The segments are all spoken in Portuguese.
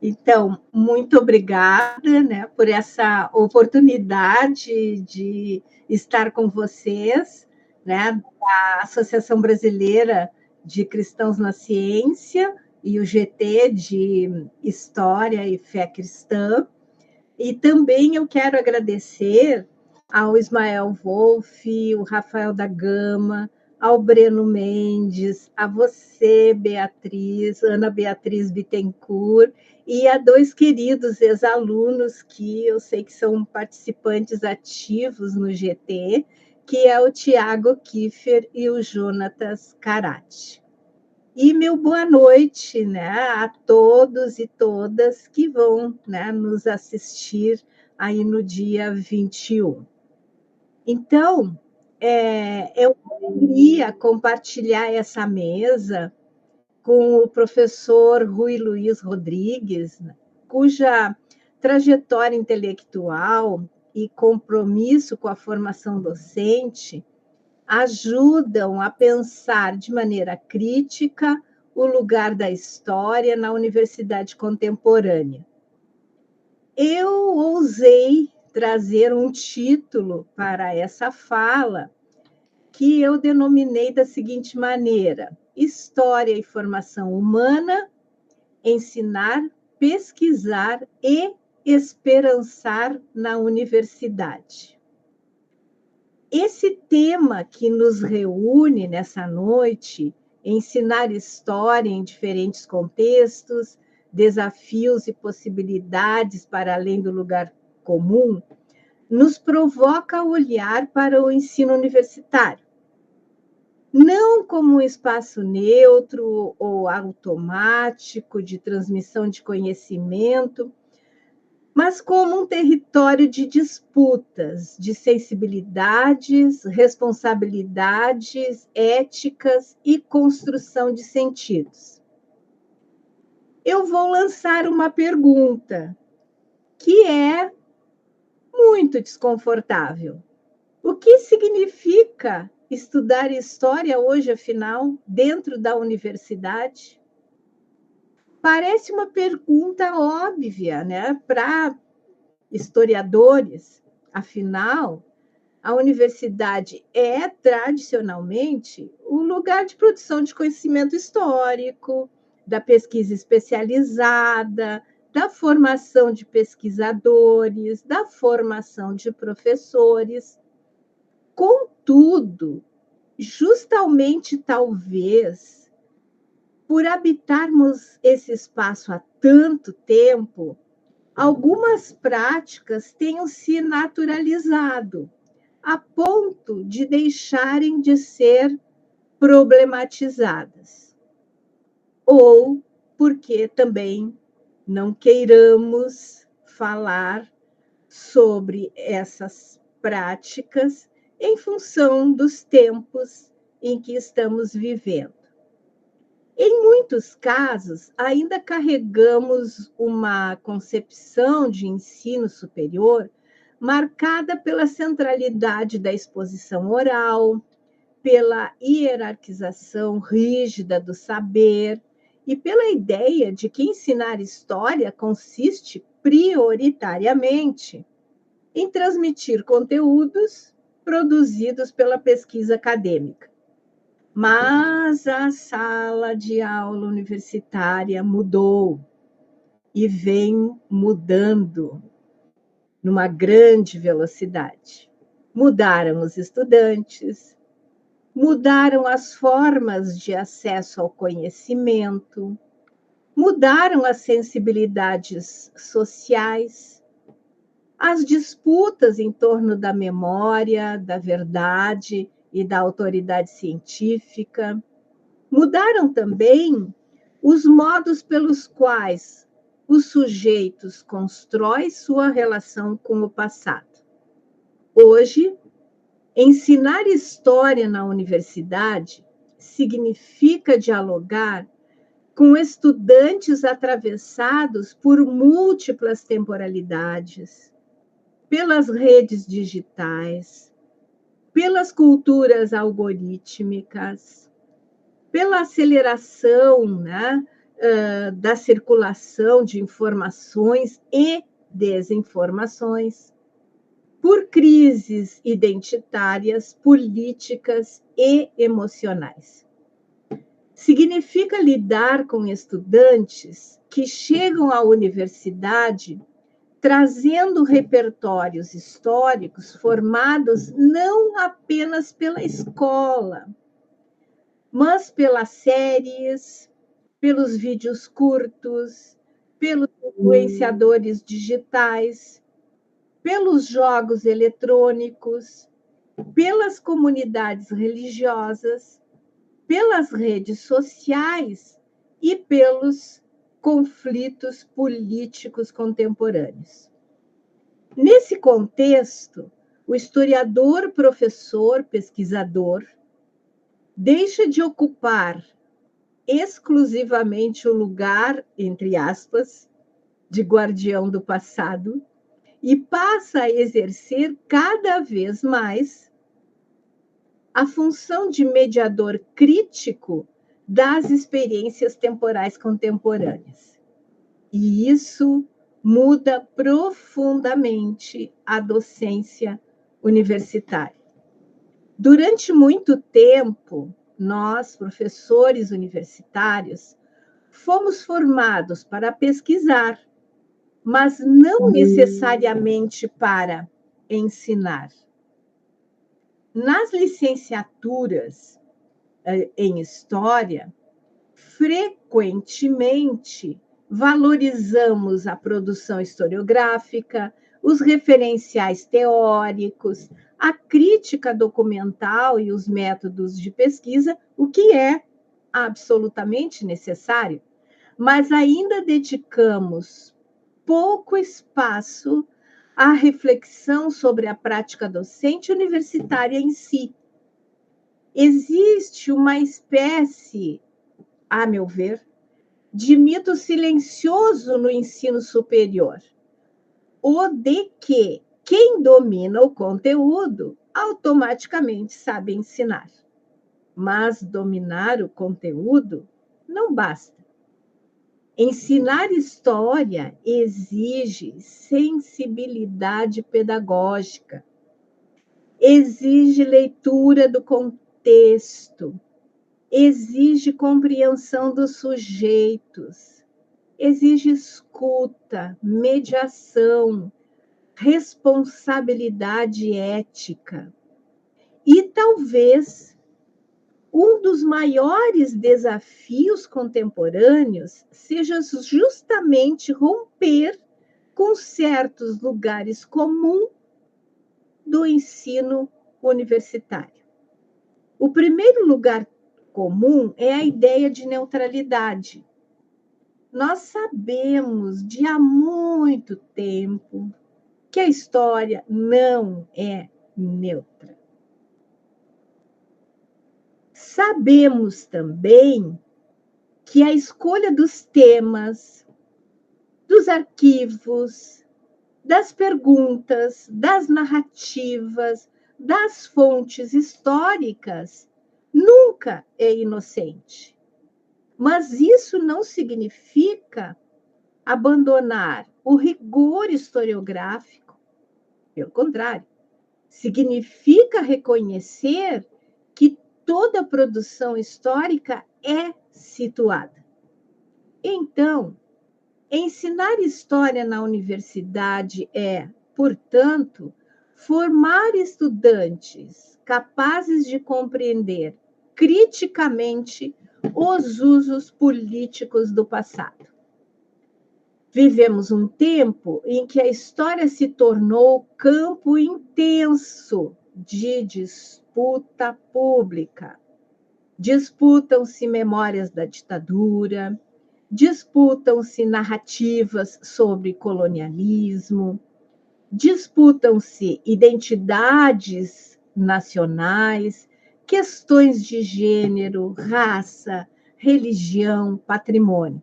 Então, muito obrigada, né, por essa oportunidade de estar com vocês, né, da Associação Brasileira de Cristãos na Ciência e o GT de História e Fé Cristã. E também eu quero agradecer ao Ismael Wolff, o Rafael da Gama, ao Breno Mendes, a você, Beatriz, Ana Beatriz Bittencourt, e a dois queridos ex-alunos que eu sei que são participantes ativos no GT, que é o Tiago Kiffer e o Jonatas Carati. E meu boa noite, né, a todos e todas que vão, né, nos assistir aí no dia 21. Então, é uma alegria compartilhar essa mesa com o professor Rui Luiz Rodrigues, cuja trajetória intelectual e compromisso com a formação docente ajudam a pensar de maneira crítica o lugar da história na universidade contemporânea. Eu ousei trazer um título para essa fala que eu denominei da seguinte maneira: História e Formação Humana, ensinar, pesquisar e esperançar na universidade. Esse tema que nos reúne nessa noite, ensinar história em diferentes contextos, desafios e possibilidades para além do lugar comum, nos provoca a olhar para o ensino universitário, não como um espaço neutro ou automático de transmissão de conhecimento, mas como um território de disputas, de sensibilidades, responsabilidades, éticas e construção de sentidos. Eu vou lançar uma pergunta que é muito desconfortável. O que significa estudar história hoje, afinal, dentro da universidade? Parece uma pergunta óbvia, né, para historiadores. Afinal, a universidade é tradicionalmente o lugar de produção de conhecimento histórico, da pesquisa especializada, da formação de pesquisadores, da formação de professores. Contudo, justamente talvez por habitarmos esse espaço há tanto tempo, algumas práticas tenham se naturalizado, a ponto de deixarem de ser problematizadas. Ou porque também não queiramos falar sobre essas práticas em função dos tempos em que estamos vivendo. Em muitos casos, ainda carregamos uma concepção de ensino superior marcada pela centralidade da exposição oral, pela hierarquização rígida do saber e pela ideia de que ensinar história consiste prioritariamente em transmitir conteúdos produzidos pela pesquisa acadêmica. Mas a sala de aula universitária mudou e vem mudando numa grande velocidade. Mudaram os estudantes, mudaram as formas de acesso ao conhecimento, mudaram as sensibilidades sociais, as disputas em torno da memória, da verdade e da autoridade científica. Mudaram também os modos pelos quais os sujeitos constroem sua relação com o passado. Hoje, ensinar história na universidade significa dialogar com estudantes atravessados por múltiplas temporalidades, pelas redes digitais, pelas culturas algorítmicas, pela aceleração, né, da circulação de informações e desinformações, por crises identitárias, políticas e emocionais. Significa lidar com estudantes que chegam à universidade trazendo repertórios históricos formados não apenas pela escola, mas pelas séries, pelos vídeos curtos, pelos influenciadores digitais, pelos jogos eletrônicos, pelas comunidades religiosas, pelas redes sociais e pelos conflitos políticos contemporâneos. Nesse contexto, o historiador, professor, pesquisador deixa de ocupar exclusivamente o lugar, entre aspas, de guardião do passado e passa a exercer cada vez mais a função de mediador crítico das experiências temporais contemporâneas. E isso muda profundamente a docência universitária. Durante muito tempo, nós, professores universitários, fomos formados para pesquisar, mas não necessariamente para ensinar. Nas licenciaturas em História, frequentemente valorizamos a produção historiográfica, os referenciais teóricos, a crítica documental e os métodos de pesquisa, o que é absolutamente necessário, mas ainda dedicamos pouco espaço à reflexão sobre a prática docente universitária em si. Existe uma espécie, a meu ver, de mito silencioso no ensino superior, o de que quem domina o conteúdo automaticamente sabe ensinar. Mas dominar o conteúdo não basta. Ensinar história exige sensibilidade pedagógica, exige leitura do contexto, exige compreensão dos sujeitos, exige escuta, mediação, responsabilidade ética. E talvez um dos maiores desafios contemporâneos seja justamente romper com certos lugares comuns do ensino universitário. O primeiro lugar comum é a ideia de neutralidade. Nós sabemos de há muito tempo que a história não é neutra. Sabemos também que a escolha dos temas, dos arquivos, das perguntas, das narrativas, das fontes históricas nunca é inocente. Mas isso não significa abandonar o rigor historiográfico. Pelo contrário, significa reconhecer que toda produção histórica é situada. Então, ensinar história na universidade é, portanto, formar estudantes capazes de compreender criticamente os usos políticos do passado. Vivemos um tempo em que a história se tornou campo intenso de disputa pública. Disputam-se memórias da ditadura, disputam-se narrativas sobre colonialismo, disputam-se identidades nacionais, questões de gênero, raça, religião, patrimônio.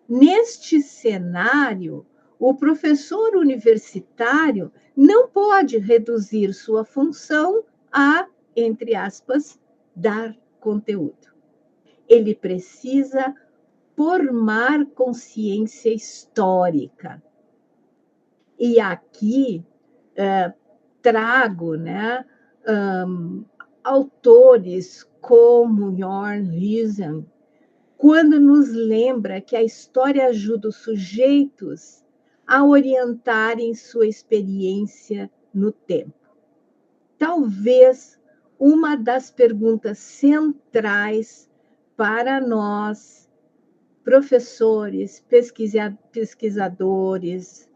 Neste cenário, o professor universitário não pode reduzir sua função a, entre aspas, dar conteúdo. Ele precisa formar consciência histórica. E aqui trago, né, autores como Jorn Huysmans, quando nos lembra que a história ajuda os sujeitos a orientarem sua experiência no tempo. Talvez uma das perguntas centrais para nós, professores, pesquisadores,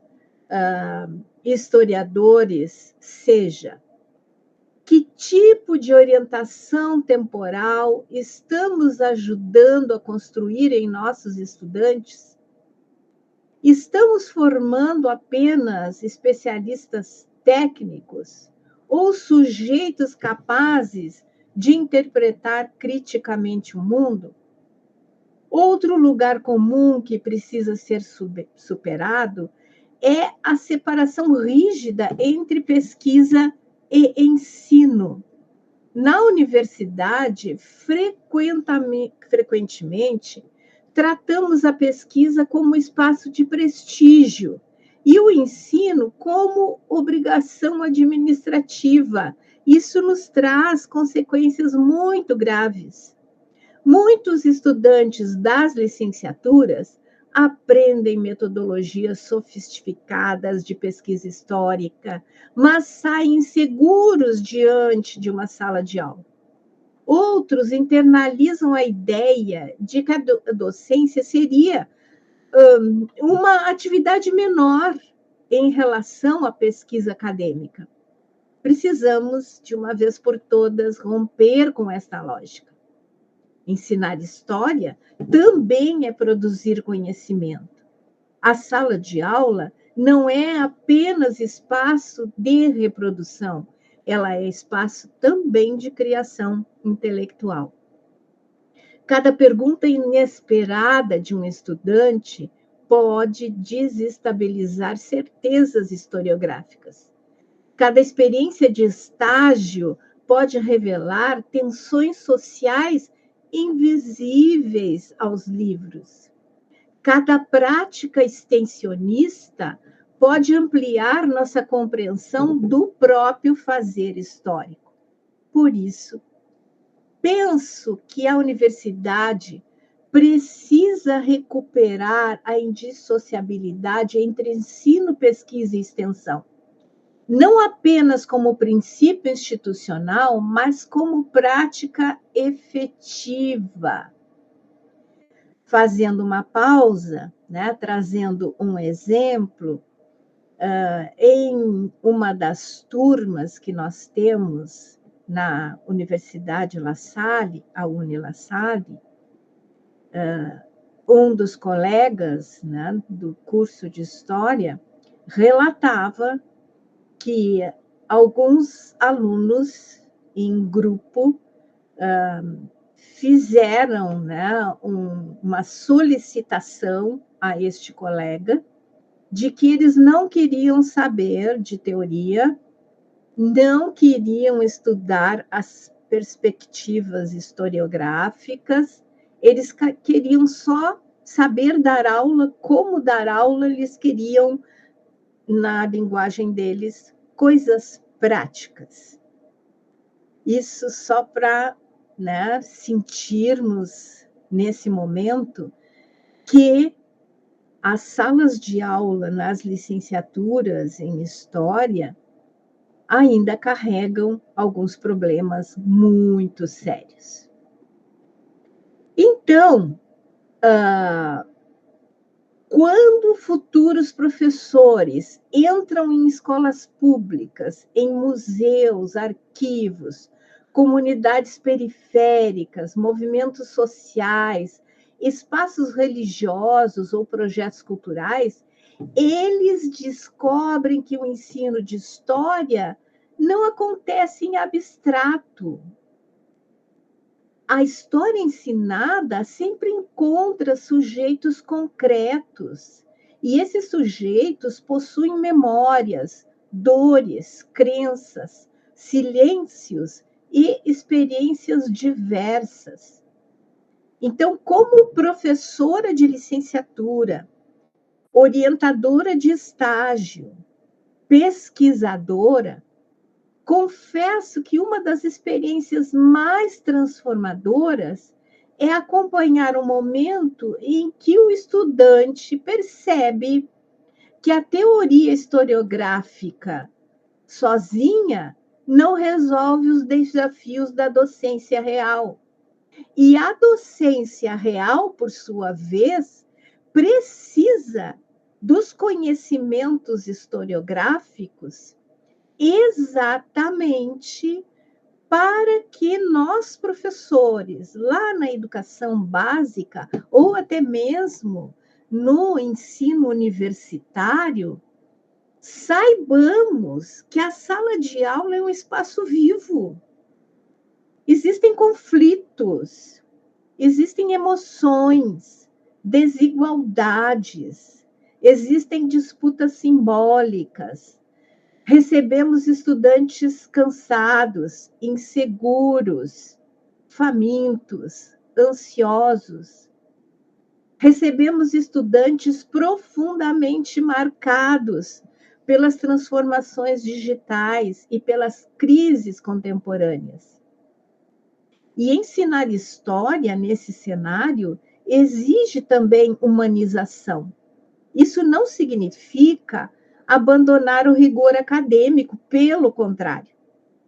historiadores, seja: que tipo de orientação temporal estamos ajudando a construir em nossos estudantes? Estamos formando apenas especialistas técnicos ou sujeitos capazes de interpretar criticamente o mundo? Outro lugar comum que precisa ser superado é a separação rígida entre pesquisa e ensino. Na universidade, frequentemente, tratamos a pesquisa como espaço de prestígio e o ensino como obrigação administrativa. Isso nos traz consequências muito graves. Muitos estudantes das licenciaturas aprendem metodologias sofisticadas de pesquisa histórica, mas saem inseguros diante de uma sala de aula. Outros internalizam a ideia de que a docência seria uma atividade menor em relação à pesquisa acadêmica. Precisamos, de uma vez por todas, romper com esta lógica. Ensinar história também é produzir conhecimento. A sala de aula não é apenas espaço de reprodução, ela é espaço também de criação intelectual. Cada pergunta inesperada de um estudante pode desestabilizar certezas historiográficas. Cada experiência de estágio pode revelar tensões sociais invisíveis aos livros. Cada prática extensionista pode ampliar nossa compreensão do próprio fazer histórico. Por isso, penso que a universidade precisa recuperar a indissociabilidade entre ensino, pesquisa e extensão. Não apenas como princípio institucional, mas como prática efetiva. Fazendo uma pausa, né, trazendo um exemplo, em uma das turmas que nós temos na Universidade La Salle, a Uni-La Salle, um dos colegas, né, do curso de História relatava que alguns alunos em grupo fizeram, né, uma solicitação a este colega de que eles não queriam saber de teoria, não queriam estudar as perspectivas historiográficas, eles queriam só saber dar aula, como dar aula, eles queriam, na linguagem deles, coisas práticas. Isso só para, né, sentirmos nesse momento que as salas de aula nas licenciaturas em História ainda carregam alguns problemas muito sérios. Então, quando futuros professores entram em escolas públicas, em museus, arquivos, comunidades periféricas, movimentos sociais, espaços religiosos ou projetos culturais, eles descobrem que o ensino de história não acontece em abstrato. A história ensinada sempre encontra sujeitos concretos, e esses sujeitos possuem memórias, dores, crenças, silêncios e experiências diversas. Então, como professora de licenciatura, orientadora de estágio, pesquisadora, confesso que uma das experiências mais transformadoras é acompanhar o momento em que o estudante percebe que a teoria historiográfica sozinha não resolve os desafios da docência real. E a docência real, por sua vez, precisa dos conhecimentos historiográficos exatamente para que nós, professores, lá na educação básica, ou até mesmo no ensino universitário, saibamos que a sala de aula é um espaço vivo. Existem conflitos, existem emoções, desigualdades, existem disputas simbólicas. Recebemos estudantes cansados, inseguros, famintos, ansiosos. Recebemos estudantes profundamente marcados pelas transformações digitais e pelas crises contemporâneas. E ensinar história nesse cenário exige também humanização. Isso não significa abandonar o rigor acadêmico, pelo contrário.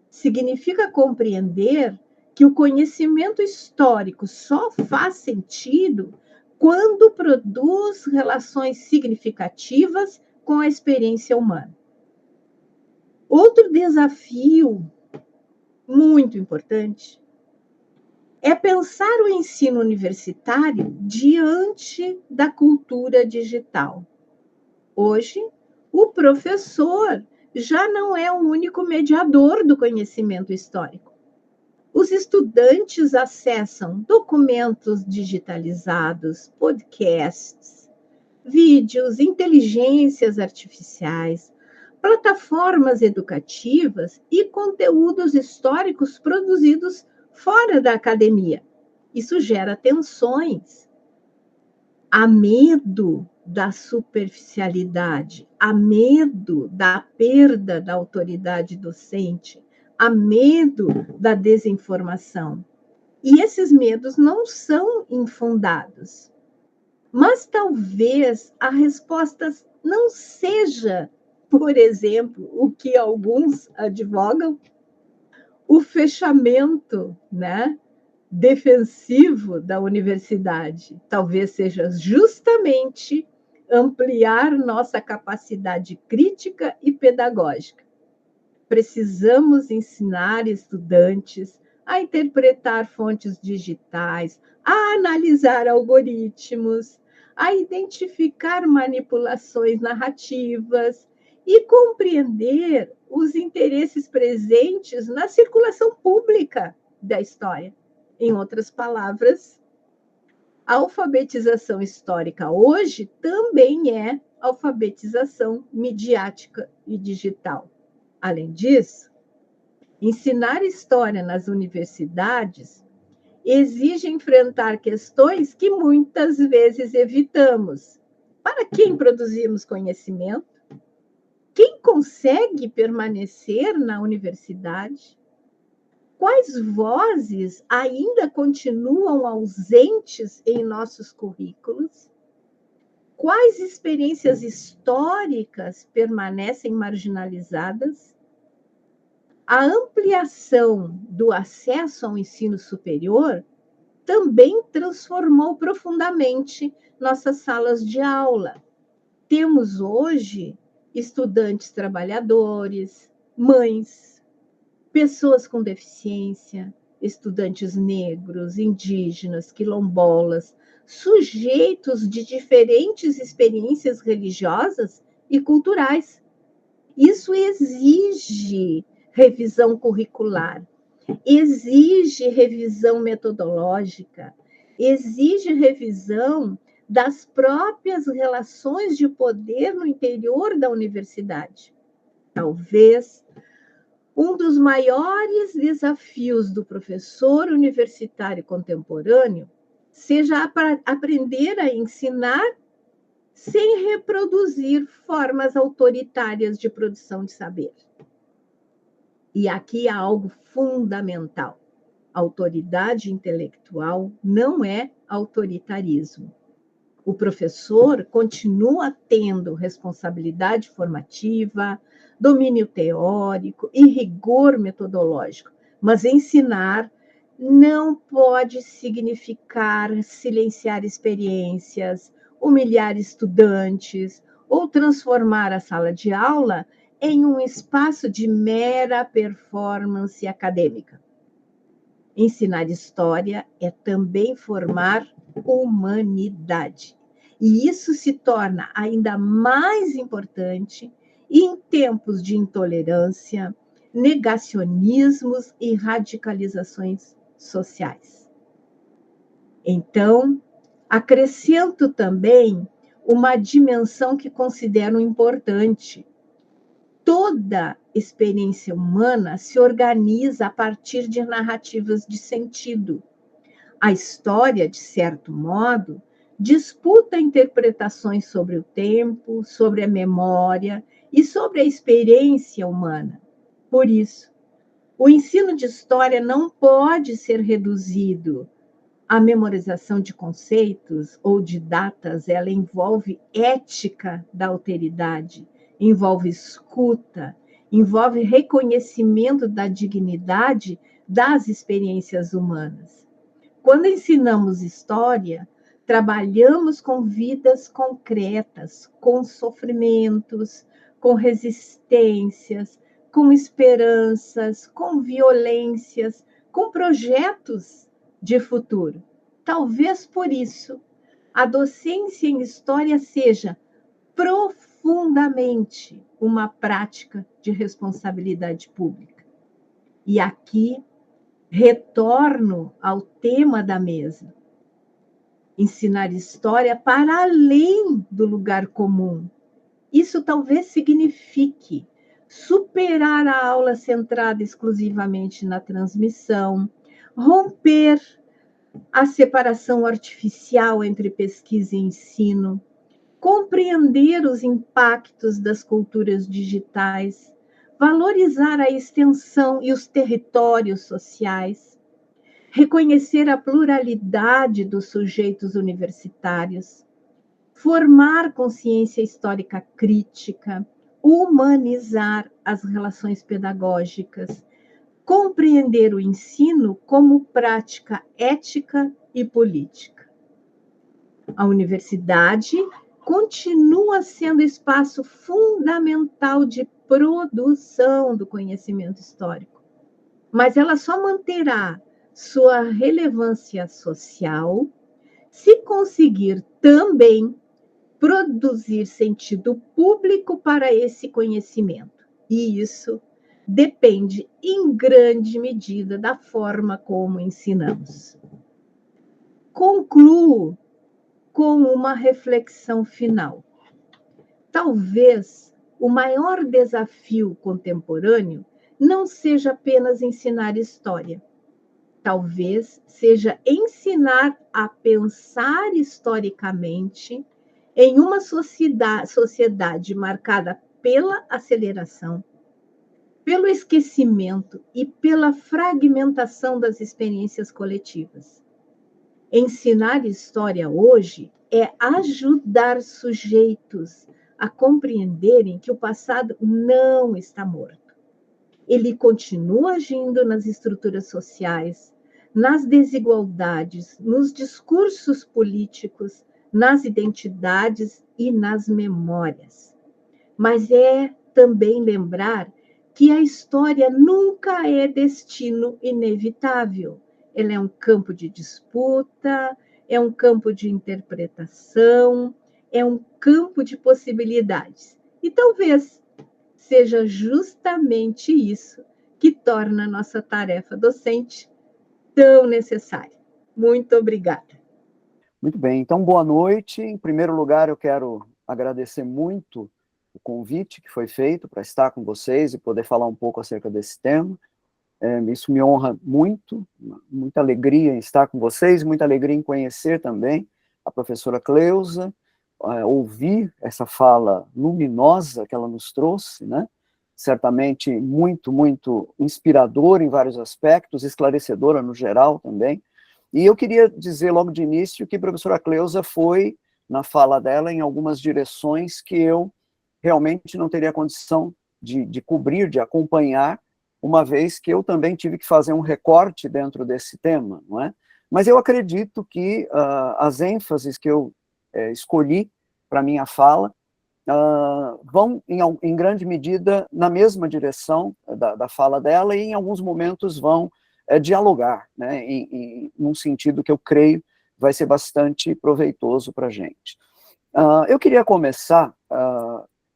Significa compreender que o conhecimento histórico só faz sentido quando produz relações significativas com a experiência humana. Outro desafio muito importante é pensar o ensino universitário diante da cultura digital. Hoje, o professor já não é o único mediador do conhecimento histórico. Os estudantes acessam documentos digitalizados, podcasts, vídeos, inteligências artificiais, plataformas educativas e conteúdos históricos produzidos fora da academia. Isso gera tensões. Há medo da superficialidade, há medo da perda da autoridade docente, há medo da desinformação. E esses medos não são infundados. Mas talvez a resposta não seja, por exemplo, o que alguns advogam, o fechamento, né, defensivo da universidade. Talvez seja justamente ampliar nossa capacidade crítica e pedagógica. Precisamos ensinar estudantes a interpretar fontes digitais, a analisar algoritmos, a identificar manipulações narrativas e compreender os interesses presentes na circulação pública da história. Em outras palavras, a alfabetização histórica hoje também é alfabetização midiática e digital. Além disso, ensinar história nas universidades exige enfrentar questões que muitas vezes evitamos. Para quem produzimos conhecimento? Quem consegue permanecer na universidade? Quais vozes ainda continuam ausentes em nossos currículos? Quais experiências históricas permanecem marginalizadas? A ampliação do acesso ao ensino superior também transformou profundamente nossas salas de aula. Temos hoje estudantes trabalhadores, mães, pessoas com deficiência, estudantes negros, indígenas, quilombolas, sujeitos de diferentes experiências religiosas e culturais. Isso exige revisão curricular, exige revisão metodológica, exige revisão das próprias relações de poder no interior da universidade. Talvez um dos maiores desafios do professor universitário contemporâneo seja aprender a ensinar sem reproduzir formas autoritárias de produção de saber. E aqui há algo fundamental. Autoridade intelectual não é autoritarismo. O professor continua tendo responsabilidade formativa, domínio teórico e rigor metodológico, mas ensinar não pode significar silenciar experiências, humilhar estudantes ou transformar a sala de aula em um espaço de mera performance acadêmica. Ensinar história é também formar humanidade. E isso se torna ainda mais importante em tempos de intolerância, negacionismos e radicalizações sociais. Então, acrescento também uma dimensão que considero importante. Toda experiência humana se organiza a partir de narrativas de sentido. A história, de certo modo, disputa interpretações sobre o tempo, sobre a memória e sobre a experiência humana. Por isso, o ensino de história não pode ser reduzido à memorização de conceitos ou de datas. Ela envolve ética da alteridade, envolve escuta, envolve reconhecimento da dignidade das experiências humanas. Quando ensinamos história, trabalhamos com vidas concretas, com sofrimentos, com resistências, com esperanças, com violências, com projetos de futuro. Talvez por isso a docência em história seja profundamente uma prática de responsabilidade pública. E aqui retorno ao tema da mesa. Ensinar história para além do lugar comum. Isso talvez signifique superar a aula centrada exclusivamente na transmissão, romper a separação artificial entre pesquisa e ensino, compreender os impactos das culturas digitais, valorizar a extensão e os territórios sociais, reconhecer a pluralidade dos sujeitos universitários, formar consciência histórica crítica, humanizar as relações pedagógicas, compreender o ensino como prática ética e política. A universidade continua sendo espaço fundamental de produção do conhecimento histórico, mas ela só manterá sua relevância social se conseguir também produzir sentido público para esse conhecimento. E isso depende, em grande medida, da forma como ensinamos. Concluo com uma reflexão final. Talvez o maior desafio contemporâneo não seja apenas ensinar história. Talvez seja ensinar a pensar historicamente em uma sociedade marcada pela aceleração, pelo esquecimento e pela fragmentação das experiências coletivas. Ensinar história hoje é ajudar sujeitos a compreenderem que o passado não está morto. Ele continua agindo nas estruturas sociais, nas desigualdades, nos discursos políticos, nas identidades e nas memórias. Mas é também lembrar que a história nunca é destino inevitável. Ela é um campo de disputa, é um campo de interpretação, é um campo de possibilidades. E talvez seja justamente isso que torna a nossa tarefa docente tão necessária. Muito obrigada. Muito bem, então boa noite. Em primeiro lugar, eu quero agradecer muito o convite que foi feito para estar com vocês e poder falar um pouco acerca desse tema. Isso me honra muito, muita alegria em estar com vocês, muita alegria em conhecer também a professora Cleusa, ouvir essa fala luminosa que ela nos trouxe, né? Certamente muito, muito inspiradora em vários aspectos, esclarecedora no geral também. E eu queria dizer logo de início que a professora Cleusa foi, na fala dela, em algumas direções que eu realmente não teria condição de cobrir, de acompanhar, uma vez que eu também tive que fazer um recorte dentro desse tema, não é? Mas eu acredito que as ênfases que eu escolhi para minha fala vão, em grande medida, na mesma direção da fala dela, e em alguns momentos vão dialogar, né, num sentido que eu creio vai ser bastante proveitoso para a gente. Eu queria começar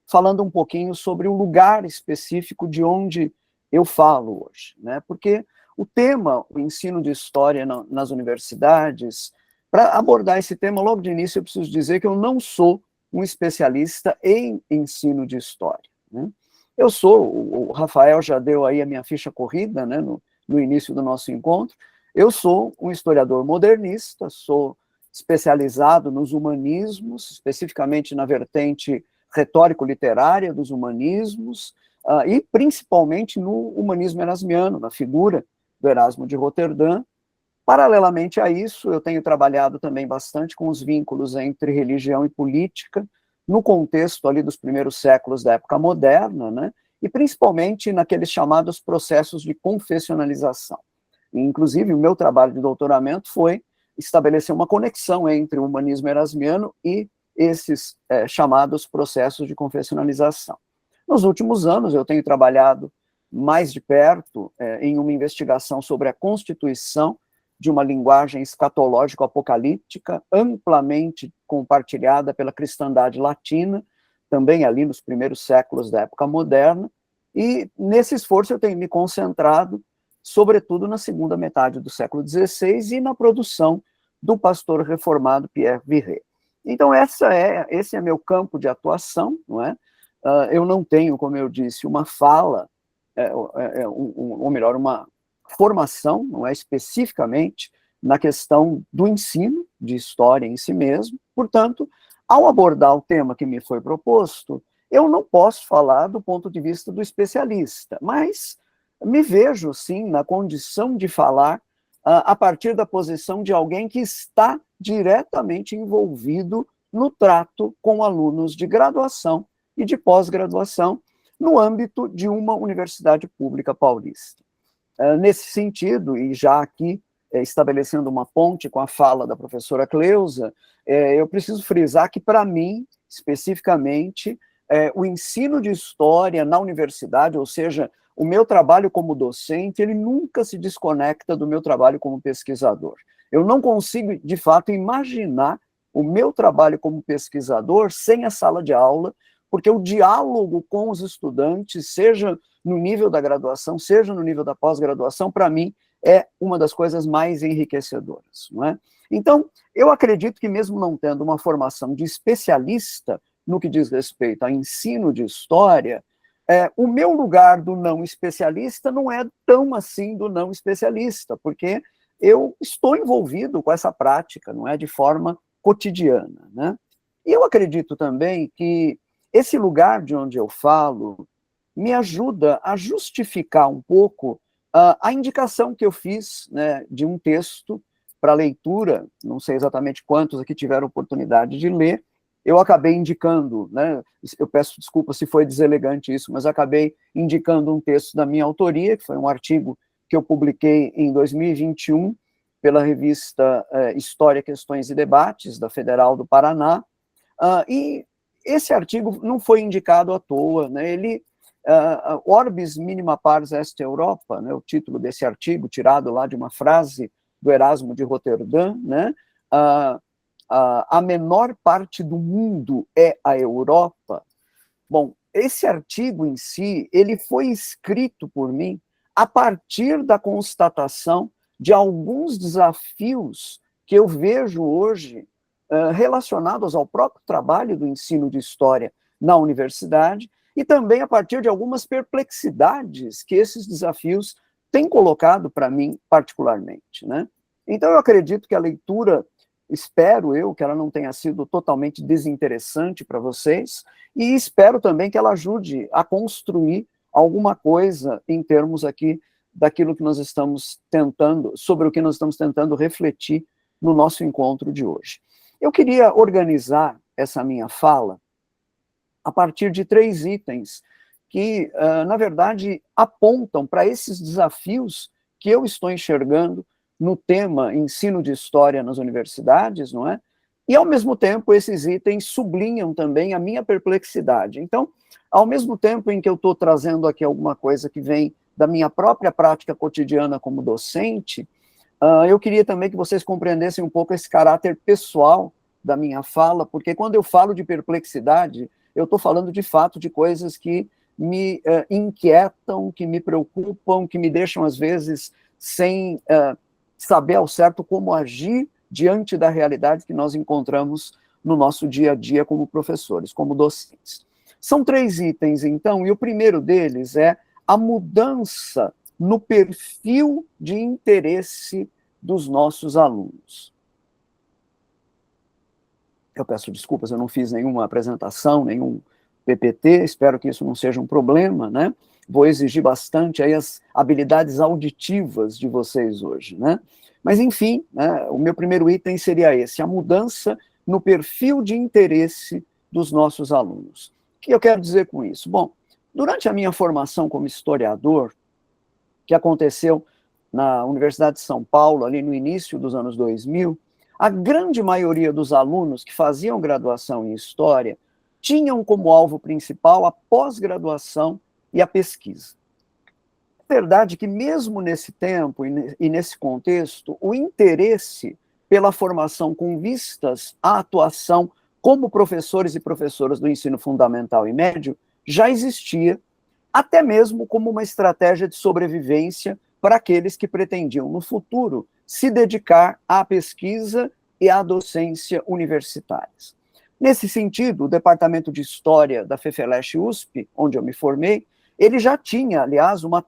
falando um pouquinho sobre o lugar específico de onde eu falo hoje, né? Porque o tema, o ensino de história nas universidades, para abordar esse tema, logo de início eu preciso dizer que eu não sou um especialista em ensino de história, né? Eu sou, o Rafael já deu aí a minha ficha corrida, né, no início do nosso encontro, eu sou um historiador modernista, sou especializado nos humanismos, especificamente na vertente retórico-literária dos humanismos, e principalmente no humanismo erasmiano, na figura do Erasmo de Roterdã. Paralelamente a isso, eu tenho trabalhado também bastante com os vínculos entre religião e política, no contexto ali dos primeiros séculos da época moderna, né, e principalmente naqueles chamados processos de confessionalização. E, inclusive, o meu trabalho de doutoramento foi estabelecer uma conexão entre o humanismo erasmiano e esses chamados processos de confessionalização. Nos últimos anos, eu tenho trabalhado mais de perto em uma investigação sobre a constituição de uma linguagem escatológico-apocalíptica amplamente compartilhada pela cristandade latina, também ali nos primeiros séculos da época moderna, e nesse esforço eu tenho me concentrado, sobretudo na segunda metade do século XVI e na produção do pastor reformado Pierre Viret. Então, esse é meu campo de atuação, não é? Eu não tenho, como eu disse, uma fala, ou melhor, uma formação, não é, especificamente na questão do ensino de história em si mesmo. Portanto, ao abordar o tema que me foi proposto, eu não posso falar do ponto de vista do especialista, mas me vejo, sim, na condição de falar a partir da posição de alguém que está diretamente envolvido no trato com alunos de graduação e de pós-graduação no âmbito de uma universidade pública paulista. Nesse sentido, e já aqui estabelecendo uma ponte com a fala da professora Cleusa, eu preciso frisar que, para mim, especificamente, o ensino de história na universidade, ou seja, o meu trabalho como docente, ele nunca se desconecta do meu trabalho como pesquisador. Eu não consigo, de fato, imaginar o meu trabalho como pesquisador sem a sala de aula, porque o diálogo com os estudantes, seja no nível da graduação, seja no nível da pós-graduação, para mim, é uma das coisas mais enriquecedoras, não é? Então, eu acredito que mesmo não tendo uma formação de especialista no que diz respeito a ensino de história, o meu lugar do não especialista não é tão assim do não especialista, porque eu estou envolvido com essa prática, não é, de forma cotidiana, né? E eu acredito também que esse lugar de onde eu falo me ajuda a justificar um pouco a indicação que eu fiz, né, de um texto para leitura, não sei exatamente quantos aqui tiveram oportunidade de ler, eu acabei indicando, né, eu peço desculpa se foi deselegante isso, mas acabei indicando um texto da minha autoria, que foi um artigo que eu publiquei em 2021 pela revista História, Questões e Debates, da Federal do Paraná, e esse artigo não foi indicado à toa, né, ele Orbis minima pars est Europa, né, o título desse artigo, tirado lá de uma frase do Erasmo de Roterdã, né, a menor parte do mundo é a Europa. Bom, esse artigo em si, ele foi escrito por mim a partir da constatação de alguns desafios que eu vejo hoje relacionados ao próprio trabalho do ensino de história na universidade, e também a partir de algumas perplexidades que esses desafios tem colocado para mim particularmente, né? Então, eu acredito que a leitura, espero eu, que ela não tenha sido totalmente desinteressante para vocês, e espero também que ela ajude a construir alguma coisa em termos aqui daquilo que nós estamos tentando, sobre o que nós estamos tentando refletir no nosso encontro de hoje. Eu queria organizar essa minha fala a partir de 3 itens que, na verdade, apontam para esses desafios que eu estou enxergando no tema ensino de história nas universidades, não é? E, ao mesmo tempo, esses itens sublinham também a minha perplexidade. Então, ao mesmo tempo em que eu estou trazendo aqui alguma coisa que vem da minha própria prática cotidiana como docente, eu queria também que vocês compreendessem um pouco esse caráter pessoal da minha fala, porque quando eu falo de perplexidade, eu estou falando de fato de coisas que me inquietam, que me preocupam, que me deixam, às vezes, sem saber ao certo como agir diante da realidade que nós encontramos no nosso dia a dia como professores, como docentes. São 3 itens, então, e o primeiro deles é a mudança no perfil de interesse dos nossos alunos. Eu peço desculpas, eu não fiz nenhuma apresentação, nenhum PPT, espero que isso não seja um problema, né? Vou exigir bastante aí as habilidades auditivas de vocês hoje, né? Mas, enfim, né, o meu primeiro item seria esse, a mudança no perfil de interesse dos nossos alunos. O que eu quero dizer com isso? Bom, durante a minha formação como historiador, que aconteceu na Universidade de São Paulo, ali no início dos anos 2000, a grande maioria dos alunos que faziam graduação em História tinham como alvo principal a pós-graduação e a pesquisa. É verdade que mesmo nesse tempo e nesse contexto, o interesse pela formação com vistas à atuação como professores e professoras do ensino fundamental e médio já existia, até mesmo como uma estratégia de sobrevivência para aqueles que pretendiam, no futuro, se dedicar à pesquisa e à docência universitárias. Nesse sentido, o Departamento de História da FEFELESH-USP, onde eu me formei, ele já tinha, aliás, uma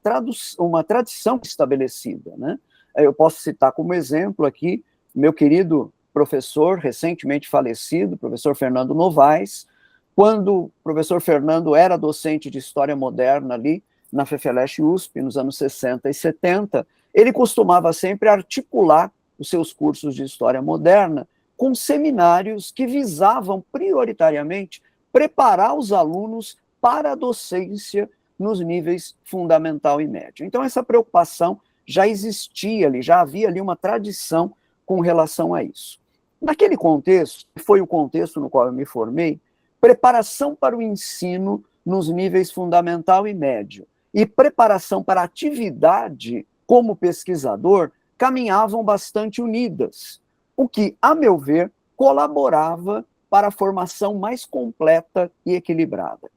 tradição estabelecida, né? Eu posso citar como exemplo aqui meu querido professor, recentemente falecido, professor Fernando Novaes. Quando o professor Fernando era docente de História Moderna ali na FEFELESH-USP, nos anos 60 e 70, ele costumava sempre articular os seus cursos de História Moderna com seminários que visavam prioritariamente preparar os alunos para a docência nos níveis fundamental e médio. Então, essa preocupação já existia ali, já havia ali uma tradição com relação a isso. Naquele contexto, que foi o contexto no qual eu me formei, preparação para o ensino nos níveis fundamental e médio e preparação para a atividade como pesquisador caminhavam bastante unidas, o que, a meu ver, colaborava para a formação mais completa e equilibrada.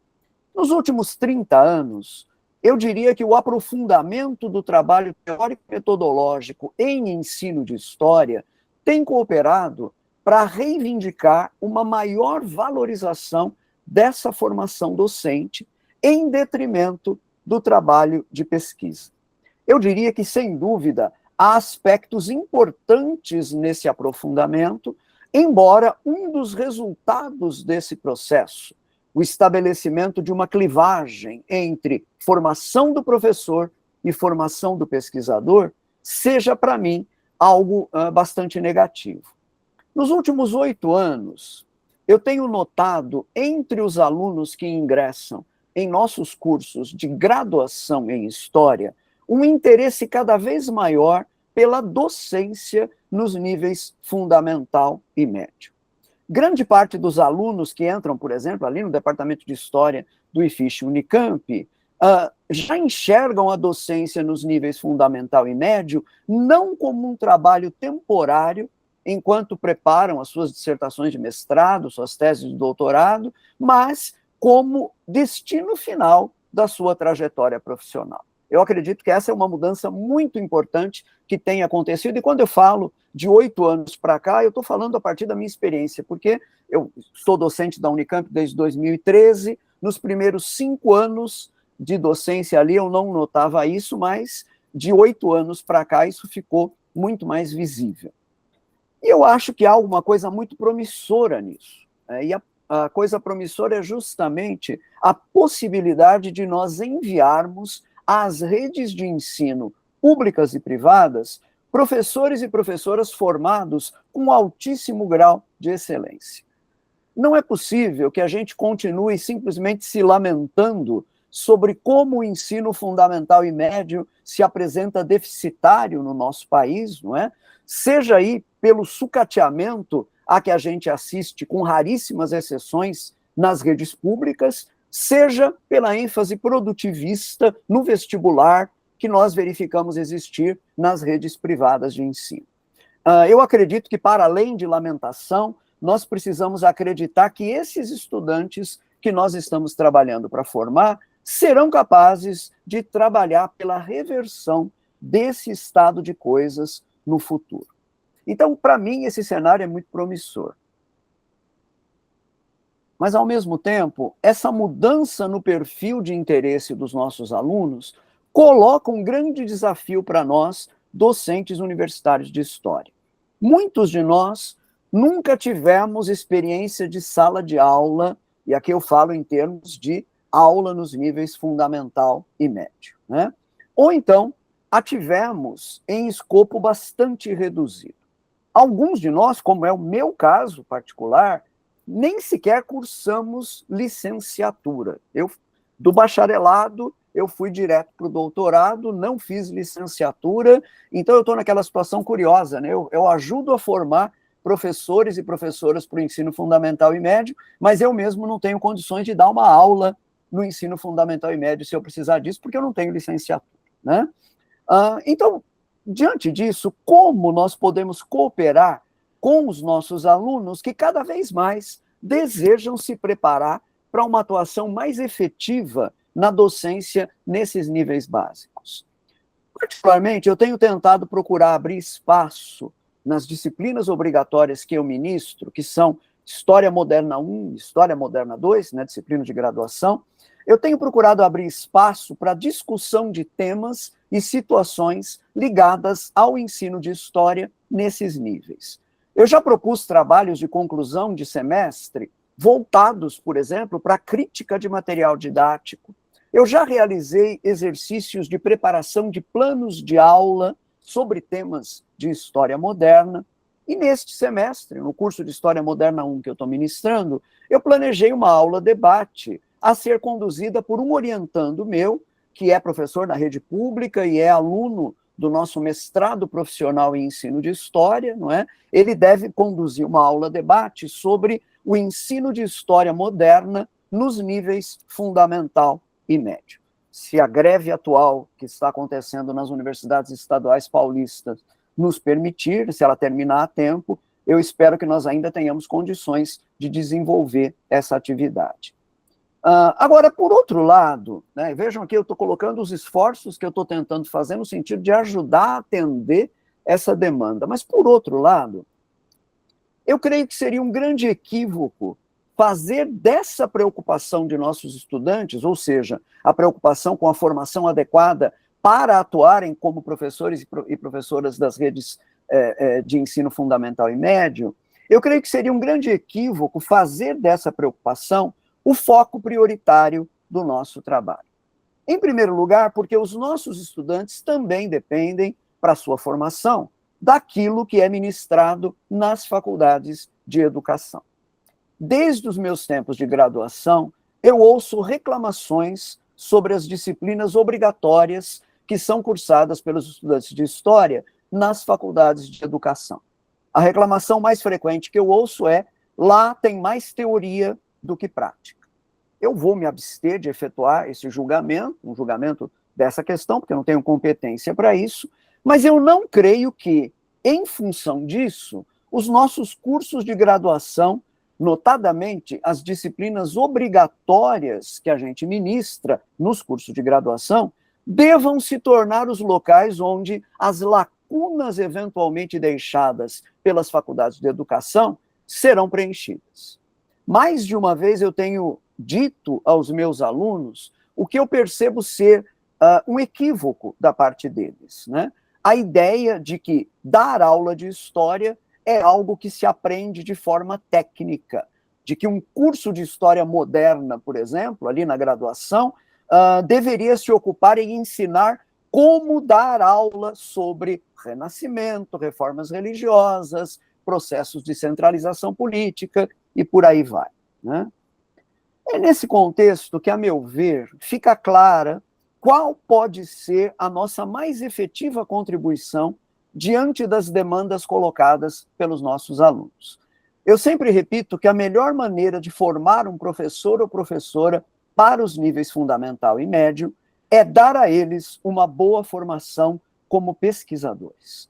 Nos últimos 30 anos, eu diria que o aprofundamento do trabalho teórico-metodológico em ensino de história tem cooperado para reivindicar uma maior valorização dessa formação docente em detrimento do trabalho de pesquisa. Eu diria que, sem dúvida, há aspectos importantes nesse aprofundamento, embora um dos resultados desse processo, o estabelecimento de uma clivagem entre formação do professor e formação do pesquisador, seja, para mim, algo bastante negativo. Nos últimos 8 anos, eu tenho notado entre os alunos que ingressam em nossos cursos de graduação em História um interesse cada vez maior pela docência nos níveis fundamental e médio. Grande parte dos alunos que entram, por exemplo, ali no Departamento de História do IFISH Unicamp, já enxergam a docência nos níveis fundamental e médio não como um trabalho temporário, enquanto preparam as suas dissertações de mestrado, suas teses de doutorado, mas como destino final da sua trajetória profissional. Eu acredito que essa é uma mudança muito importante que tem acontecido, e quando eu falo de 8 anos para cá, eu estou falando a partir da minha experiência, porque eu sou docente da Unicamp desde 2013, nos primeiros 5 anos de docência ali eu não notava isso, mas de 8 anos para cá, isso ficou muito mais visível. E eu acho que há alguma coisa muito promissora nisso. E a coisa promissora é justamente a possibilidade de nós enviarmos às redes de ensino públicas e privadas professores e professoras formados com altíssimo grau de excelência. Não é possível que a gente continue simplesmente se lamentando sobre como o ensino fundamental e médio se apresenta deficitário no nosso país, não é? Seja aí pelo sucateamento a que a gente assiste, com raríssimas exceções, nas redes públicas, seja pela ênfase produtivista no vestibular que nós verificamos existir nas redes privadas de ensino. Eu acredito que, para além de lamentação, nós precisamos acreditar que esses estudantes que nós estamos trabalhando para formar serão capazes de trabalhar pela reversão desse estado de coisas no futuro. Então, para mim, esse cenário é muito promissor. Mas, ao mesmo tempo, essa mudança no perfil de interesse dos nossos alunos coloca um grande desafio para nós, docentes universitários de história. Muitos de nós nunca tivemos experiência de sala de aula, e aqui eu falo em termos de aula nos níveis fundamental e médio, né? Ou então, a tivemos em escopo bastante reduzido. Alguns de nós, como é o meu caso particular, nem sequer cursamos licenciatura. Do bacharelado, eu fui direto para o doutorado, não fiz licenciatura, então eu estou naquela situação curiosa, né? Eu ajudo a formar professores e professoras para o ensino fundamental e médio, mas eu mesmo não tenho condições de dar uma aula no ensino fundamental e médio se eu precisar disso, porque eu não tenho licenciatura, né? Então, diante disso, como nós podemos cooperar com os nossos alunos que cada vez mais desejam se preparar para uma atuação mais efetiva na docência nesses níveis básicos? Particularmente, eu tenho tentado procurar abrir espaço nas disciplinas obrigatórias que eu ministro, que são História Moderna 1, História Moderna 2, né, disciplina de graduação. Eu tenho procurado abrir espaço para discussão de temas e situações ligadas ao ensino de história nesses níveis. Eu já propus trabalhos de conclusão de semestre voltados, por exemplo, para a crítica de material didático. Eu já realizei exercícios de preparação de planos de aula sobre temas de história moderna. E neste semestre, no curso de História Moderna 1 que eu estou ministrando, eu planejei uma aula-debate a ser conduzida por um orientando meu, que é professor na rede pública e é aluno do nosso mestrado profissional em ensino de história, não é? Ele deve conduzir uma aula-debate sobre o ensino de história moderna nos níveis fundamental e médio. Se a greve atual que está acontecendo nas universidades estaduais paulistas nos permitir, se ela terminar a tempo, eu espero que nós ainda tenhamos condições de desenvolver essa atividade. Agora, por outro lado, né, vejam aqui, eu estou colocando os esforços que eu estou tentando fazer no sentido de ajudar a atender essa demanda. Mas, por outro lado, eu creio que seria um grande equívoco fazer dessa preocupação de nossos estudantes, ou seja, a preocupação com a formação adequada para atuarem como professores e professoras das redes de ensino fundamental e médio, eu creio que seria um grande equívoco fazer dessa preocupação o foco prioritário do nosso trabalho. Em primeiro lugar, porque os nossos estudantes também dependem, para a sua formação, daquilo que é ministrado nas faculdades de educação. Desde os meus tempos de graduação, eu ouço reclamações sobre as disciplinas obrigatórias que são cursadas pelos estudantes de história nas faculdades de educação. A reclamação mais frequente que eu ouço é: lá tem mais teoria do que prática. Eu vou me abster de efetuar esse julgamento, um julgamento dessa questão, porque eu não tenho competência para isso, mas eu não creio que, em função disso, os nossos cursos de graduação, notadamente as disciplinas obrigatórias que a gente ministra nos cursos de graduação, devam se tornar os locais onde as lacunas eventualmente deixadas pelas faculdades de educação serão preenchidas. Mais de uma vez eu tenho dito aos meus alunos o que eu percebo ser um equívoco da parte deles, né? A ideia de que dar aula de história é algo que se aprende de forma técnica, de que um curso de história moderna, por exemplo, ali na graduação, deveria se ocupar em ensinar como dar aula sobre renascimento, reformas religiosas, processos de centralização política e por aí vai, né? É nesse contexto que, a meu ver, fica clara qual pode ser a nossa mais efetiva contribuição diante das demandas colocadas pelos nossos alunos. Eu sempre repito que a melhor maneira de formar um professor ou professora para os níveis fundamental e médio é dar a eles uma boa formação como pesquisadores.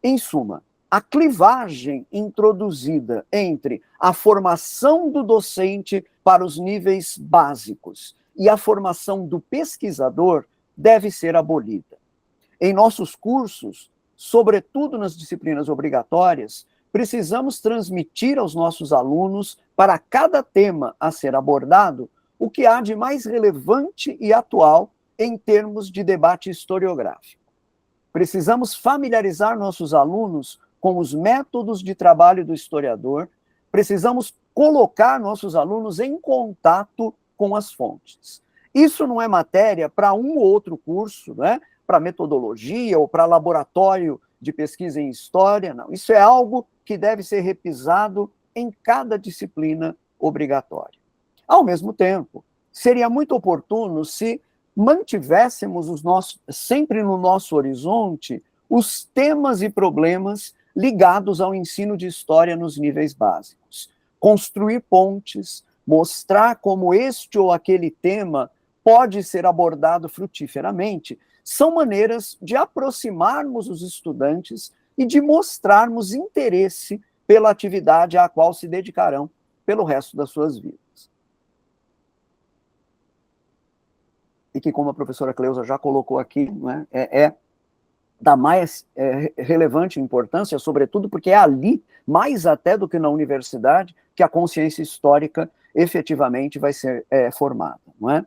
Em suma, a clivagem introduzida entre a formação do docente para os níveis básicos e a formação do pesquisador deve ser abolida. Em nossos cursos, sobretudo nas disciplinas obrigatórias, precisamos transmitir aos nossos alunos, para cada tema a ser abordado, o que há de mais relevante e atual em termos de debate historiográfico. Precisamos familiarizar nossos alunos com os métodos de trabalho do historiador, precisamos colocar nossos alunos em contato com as fontes. Isso não é matéria para um ou outro curso, né? Para metodologia ou para laboratório de pesquisa em história, não. Isso é algo que deve ser repisado em cada disciplina obrigatória. Ao mesmo tempo, seria muito oportuno se mantivéssemos sempre no nosso horizonte os temas e problemas ligados ao ensino de história nos níveis básicos. Construir pontes, mostrar como este ou aquele tema pode ser abordado frutiferamente, são maneiras de aproximarmos os estudantes e de mostrarmos interesse pela atividade à qual se dedicarão pelo resto das suas vidas. E que, como a professora Cleusa já colocou aqui, né, da mais relevante importância, sobretudo porque é ali, mais até do que na universidade, que a consciência histórica efetivamente vai ser formada, não é?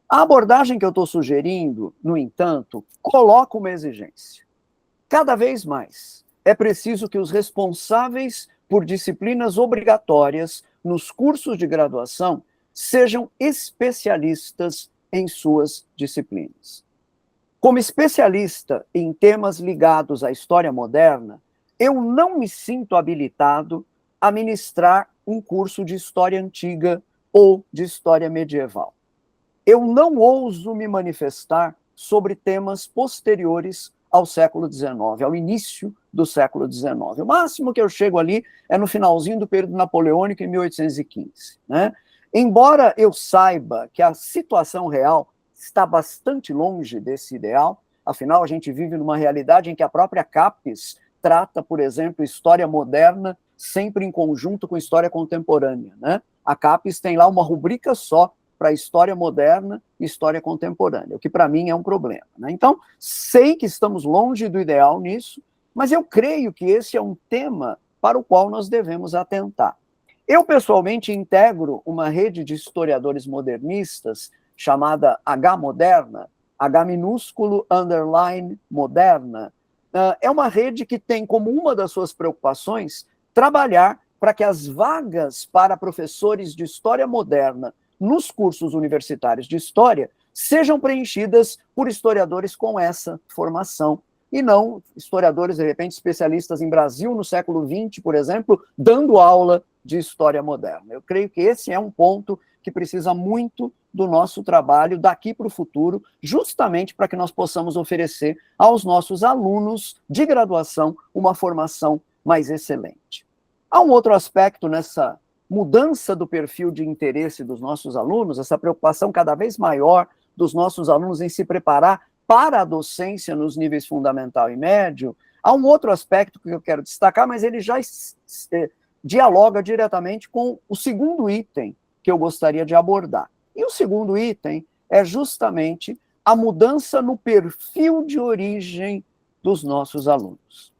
A abordagem que eu estou sugerindo, no entanto, coloca uma exigência. Cada vez mais é preciso que os responsáveis por disciplinas obrigatórias nos cursos de graduação sejam especialistas em suas disciplinas. Como especialista em temas ligados à história moderna, eu não me sinto habilitado a ministrar um curso de história antiga ou de história medieval. Eu não ouso me manifestar sobre temas posteriores ao século XIX, ao início do século XIX. O máximo que eu chego ali é no finalzinho do período napoleônico, em 1815, né? Embora eu saiba que a situação real está bastante longe desse ideal, afinal, a gente vive numa realidade em que a própria CAPES trata, por exemplo, história moderna sempre em conjunto com história contemporânea, né? A CAPES tem lá uma rubrica só para história moderna e história contemporânea, o que para mim é um problema, né? Então, sei que estamos longe do ideal nisso, mas eu creio que esse é um tema para o qual nós devemos atentar. Eu, pessoalmente, integro uma rede de historiadores modernistas chamada H-Moderna, H minúsculo, underline, moderna. É uma rede que tem como uma das suas preocupações trabalhar para que as vagas para professores de história moderna nos cursos universitários de história sejam preenchidas por historiadores com essa formação, e não historiadores, de repente, especialistas em Brasil no século XX, por exemplo, dando aula de história moderna. Eu creio que esse é um ponto que precisa muito do nosso trabalho daqui para o futuro, justamente para que nós possamos oferecer aos nossos alunos de graduação uma formação mais excelente. Há um outro aspecto nessa mudança do perfil de interesse dos nossos alunos, essa preocupação cada vez maior dos nossos alunos em se preparar para a docência nos níveis fundamental e médio. Há um outro aspecto que eu quero destacar, mas ele já dialoga diretamente com o segundo item que eu gostaria de abordar. E o segundo item é justamente a mudança no perfil de origem dos nossos alunos.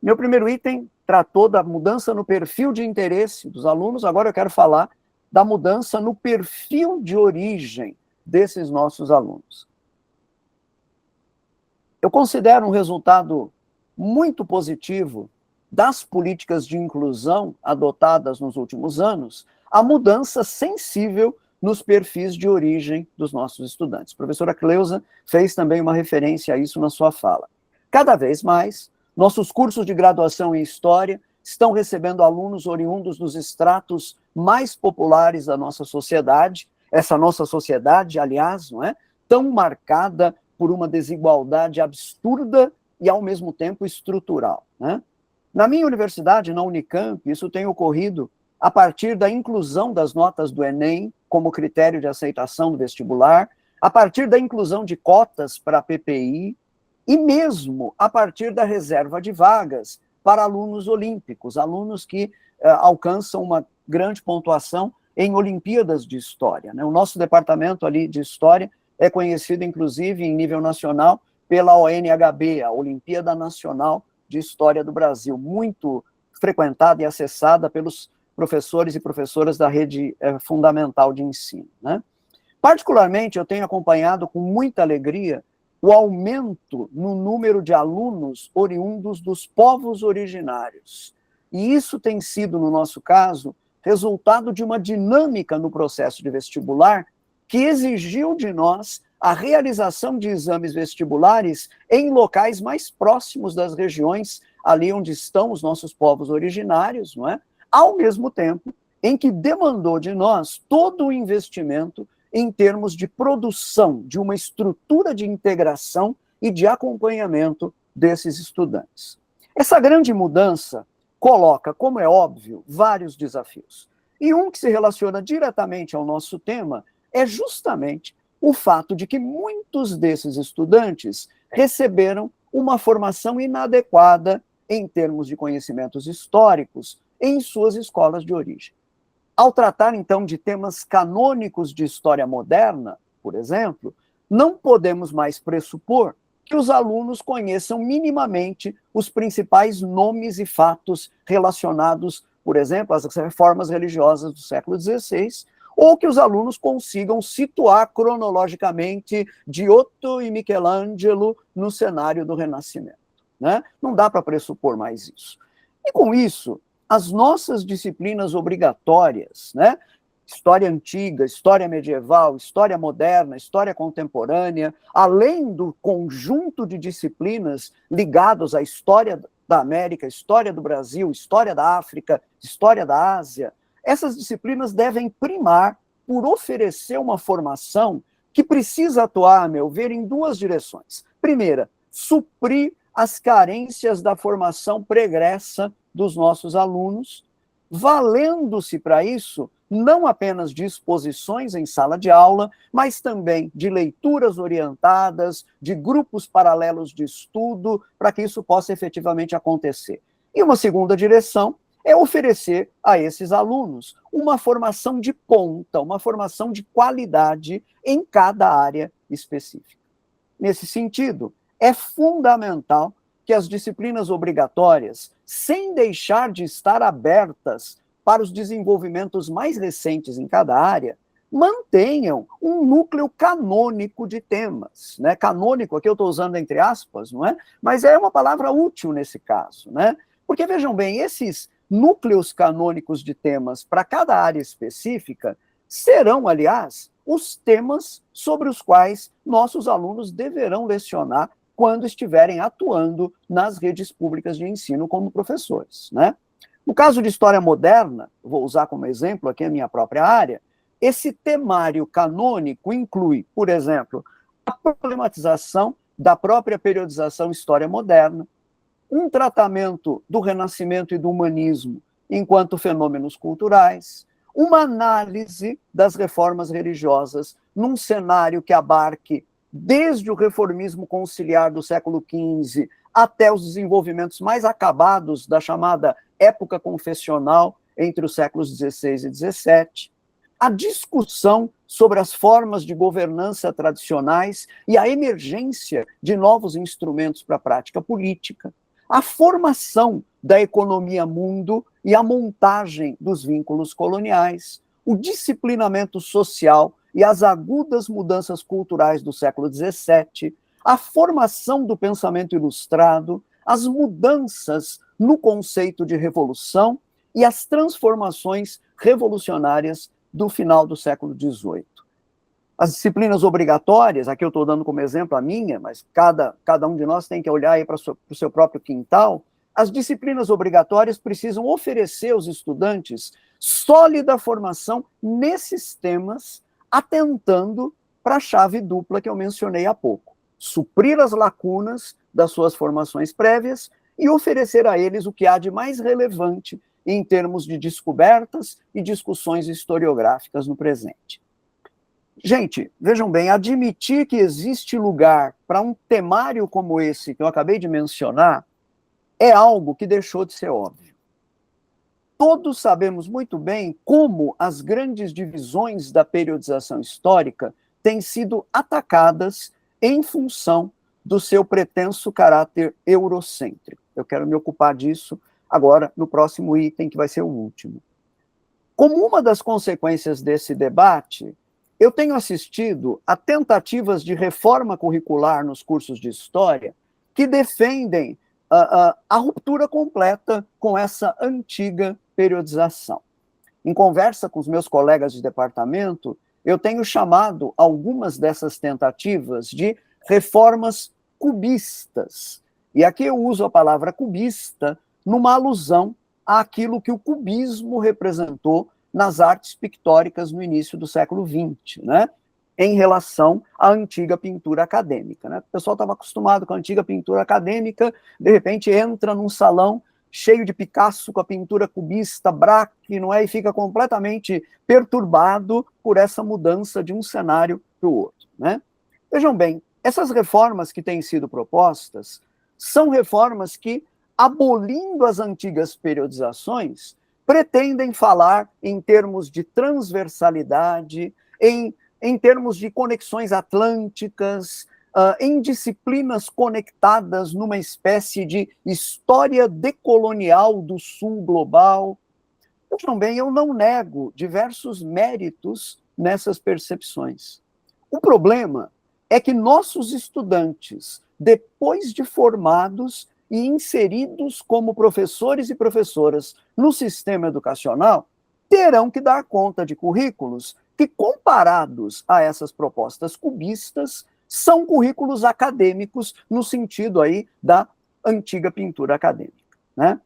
Meu primeiro item tratou da mudança no perfil de interesse dos alunos, agora eu quero falar da mudança no perfil de origem desses nossos alunos. eu considero um resultado muito positivo das políticas de inclusão adotadas nos últimos anos, a mudança sensível nos perfis de origem dos nossos estudantes. A professora Cleusa fez também uma referência a isso na sua fala. Cada vez mais, nossos cursos de graduação em História estão recebendo alunos oriundos dos estratos mais populares da nossa sociedade, essa nossa sociedade, aliás, não é, tão marcada por uma desigualdade absurda e, ao mesmo tempo, estrutural, né? Na minha universidade, na Unicamp, isso tem ocorrido a partir da inclusão das notas do Enem como critério de aceitação do vestibular, a partir da inclusão de cotas para a PPI e mesmo a partir da reserva de vagas para alunos olímpicos, alunos que alcançam uma grande pontuação em Olimpíadas de História, né? O nosso departamento ali de História é conhecido, inclusive, em nível nacional, pela ONHB, a Olimpíada Nacional de História do Brasil, muito frequentada e acessada pelos professores e professoras da rede fundamental de ensino, né? Particularmente, eu tenho acompanhado com muita alegria o aumento no número de alunos oriundos dos povos originários. E isso tem sido, no nosso caso, resultado de uma dinâmica no processo de vestibular que exigiu de nós a realização de exames vestibulares em locais mais próximos das regiões ali onde estão os nossos povos originários, não é? Ao mesmo tempo em que demandou de nós todo o investimento em termos de produção de uma estrutura de integração e de acompanhamento desses estudantes. Essa grande mudança coloca, como é óbvio, vários desafios. E um que se relaciona diretamente ao nosso tema é justamente o fato de que muitos desses estudantes receberam uma formação inadequada em termos de conhecimentos históricos em suas escolas de origem. Ao tratar, então, de temas canônicos de história moderna, por exemplo, não podemos mais pressupor que os alunos conheçam minimamente os principais nomes e fatos relacionados, por exemplo, às reformas religiosas do século XVI, ou que os alunos consigam situar cronologicamente Giotto e Michelangelo no cenário do Renascimento, né? Não dá para pressupor mais isso. E com isso, as nossas disciplinas obrigatórias, né? História antiga, história medieval, história moderna, história contemporânea, além do conjunto de disciplinas ligadas à história da América, história do Brasil, história da África, história da Ásia, essas disciplinas devem primar por oferecer uma formação que precisa atuar, a meu ver, em duas direções. Primeira, suprir as carências da formação pregressa dos nossos alunos, valendo-se para isso não apenas de exposições em sala de aula, mas também de leituras orientadas, de grupos paralelos de estudo, para que isso possa efetivamente acontecer. E uma segunda direção é oferecer a esses alunos uma formação de ponta, uma formação de qualidade em cada área específica. Nesse sentido, é fundamental que as disciplinas obrigatórias, sem deixar de estar abertas para os desenvolvimentos mais recentes em cada área, mantenham um núcleo canônico de temas, né? Canônico, aqui eu estou usando entre aspas, não é? Mas é uma palavra útil nesse caso, né? Porque, vejam bem, esses núcleos canônicos de temas para cada área específica serão, aliás, os temas sobre os quais nossos alunos deverão lecionar quando estiverem atuando nas redes públicas de ensino como professores, né? No caso de história moderna, vou usar como exemplo aqui a minha própria área, esse temário canônico inclui, por exemplo, a problematização da própria periodização história moderna, um tratamento do Renascimento e do humanismo enquanto fenômenos culturais, uma análise das reformas religiosas num cenário que abarque desde o reformismo conciliar do século XV até os desenvolvimentos mais acabados da chamada época confessional entre os séculos XVI e XVII, a discussão sobre as formas de governança tradicionais e a emergência de novos instrumentos para a prática política, a formação da economia mundo e a montagem dos vínculos coloniais, o disciplinamento social e as agudas mudanças culturais do século XVII, a formação do pensamento ilustrado, as mudanças no conceito de revolução e as transformações revolucionárias do final do século XVIII. As disciplinas obrigatórias, aqui eu estou dando como exemplo a minha, mas cada um de nós tem que olhar aí para o seu próprio quintal. As disciplinas obrigatórias precisam oferecer aos estudantes sólida formação nesses temas, atentando para a chave dupla que eu mencionei há pouco. Suprir as lacunas das suas formações prévias e oferecer a eles o que há de mais relevante em termos de descobertas e discussões historiográficas no presente. Gente, vejam bem, admitir que existe lugar para um temário como esse que eu acabei de mencionar é algo que deixou de ser óbvio. Todos sabemos muito bem como as grandes divisões da periodização histórica têm sido atacadas em função do seu pretenso caráter eurocêntrico. Eu quero me ocupar disso agora no próximo item, que vai ser o último. Como uma das consequências desse debate, eu tenho assistido a tentativas de reforma curricular nos cursos de história que defendem a ruptura completa com essa antiga periodização. Em conversa com os meus colegas de departamento, eu tenho chamado algumas dessas tentativas de reformas cubistas. E aqui eu uso a palavra cubista numa alusão àquilo que o cubismo representou nas artes pictóricas no início do século XX, né? Em relação à antiga pintura acadêmica, né? O pessoal estava acostumado com a antiga pintura acadêmica, de repente entra num salão cheio de Picasso com a pintura cubista, Braque, não é? E fica completamente perturbado por essa mudança de um cenário para o outro, né? Vejam bem, essas reformas que têm sido propostas são reformas que, abolindo as antigas periodizações, pretendem falar em termos de transversalidade, em termos de conexões atlânticas, em disciplinas conectadas numa espécie de história decolonial do sul global. Também eu não nego diversos méritos nessas percepções. O problema é que nossos estudantes, depois de formados e inseridos como professores e professoras no sistema educacional, terão que dar conta de currículos que, comparados a essas propostas cubistas, são currículos acadêmicos no sentido aí da antiga pintura acadêmica, né?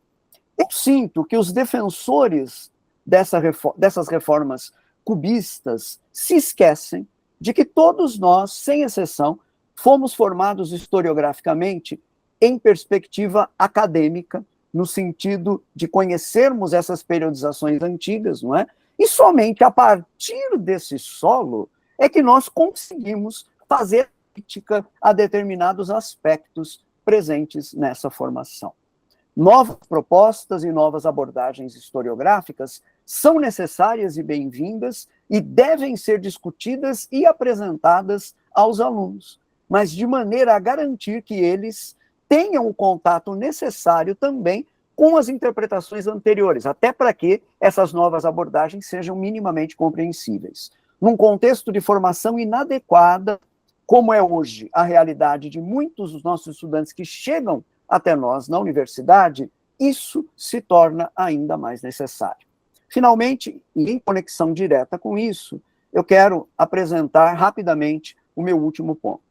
Eu sinto que os defensores dessas reformas cubistas se esquecem de que todos nós, sem exceção, fomos formados historiograficamente em perspectiva acadêmica, no sentido de conhecermos essas periodizações antigas, não é? E somente a partir desse solo é que nós conseguimos fazer crítica a determinados aspectos presentes nessa formação. Novas propostas e novas abordagens historiográficas são necessárias e bem-vindas e devem ser discutidas e apresentadas aos alunos, mas de maneira a garantir que eles tenham o contato necessário também com as interpretações anteriores, até para que essas novas abordagens sejam minimamente compreensíveis. Num contexto de formação inadequada, como é hoje a realidade de muitos dos nossos estudantes que chegam até nós na universidade, isso se torna ainda mais necessário. Finalmente, e em conexão direta com isso, eu quero apresentar rapidamente o meu último ponto.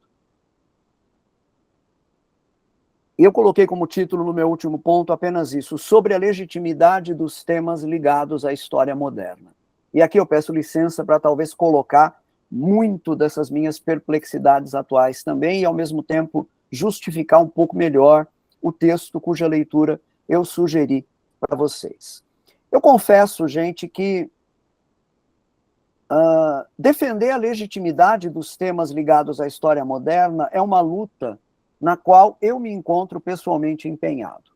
E eu coloquei como título no meu último ponto apenas isso, sobre a legitimidade dos temas ligados à história moderna. E aqui eu peço licença para talvez colocar muito dessas minhas perplexidades atuais também e, ao mesmo tempo, justificar um pouco melhor o texto cuja leitura eu sugeri para vocês. Eu confesso, gente, que defender a legitimidade dos temas ligados à história moderna é uma luta na qual eu me encontro pessoalmente empenhado.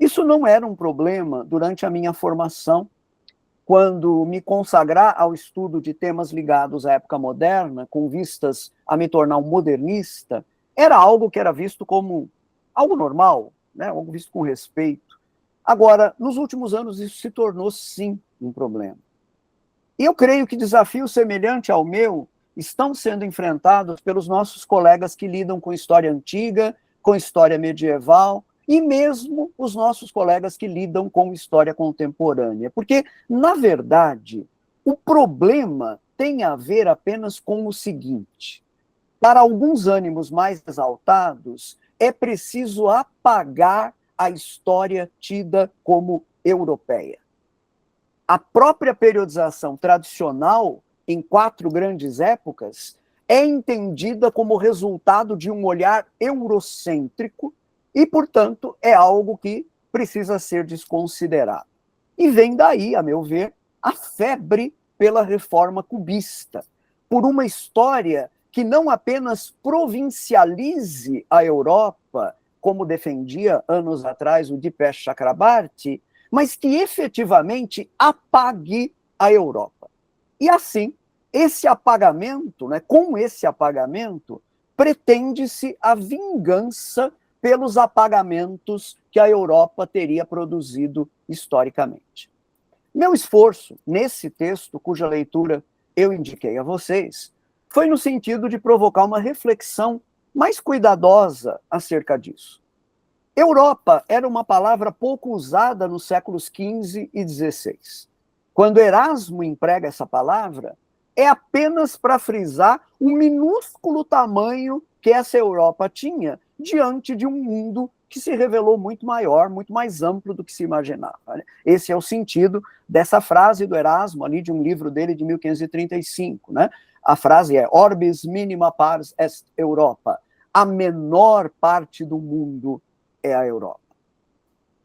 Isso não era um problema durante a minha formação, quando me consagrar ao estudo de temas ligados à época moderna, com vistas a me tornar um modernista, era algo que era visto como algo normal, né? Algo visto com respeito. Agora, nos últimos anos, isso se tornou, sim, um problema. E eu creio que desafio semelhante ao meu estão sendo enfrentados pelos nossos colegas que lidam com história antiga, com história medieval, e mesmo os nossos colegas que lidam com história contemporânea. Porque, na verdade, o problema tem a ver apenas com o seguinte: para alguns ânimos mais exaltados, é preciso apagar a história tida como europeia. A própria periodização tradicional, em 4 grandes épocas, é entendida como resultado de um olhar eurocêntrico e, portanto, é algo que precisa ser desconsiderado. E vem daí, a meu ver, a febre pela reforma cubista, por uma história que não apenas provincialize a Europa, como defendia anos atrás o Dipesh Chakrabarty, mas que efetivamente apague a Europa. E assim, esse apagamento, né, com esse apagamento, pretende-se a vingança pelos apagamentos que a Europa teria produzido historicamente. Meu esforço nesse texto, cuja leitura eu indiquei a vocês, foi no sentido de provocar uma reflexão mais cuidadosa acerca disso. Europa era uma palavra pouco usada nos séculos XV e XVI. Quando Erasmo emprega essa palavra, é apenas para frisar o minúsculo tamanho que essa Europa tinha diante de um mundo que se revelou muito maior, muito mais amplo do que se imaginava. Esse é o sentido dessa frase do Erasmo, ali de um livro dele de 1535, né? A frase é: Orbis minima pars est Europa. A menor parte do mundo é a Europa.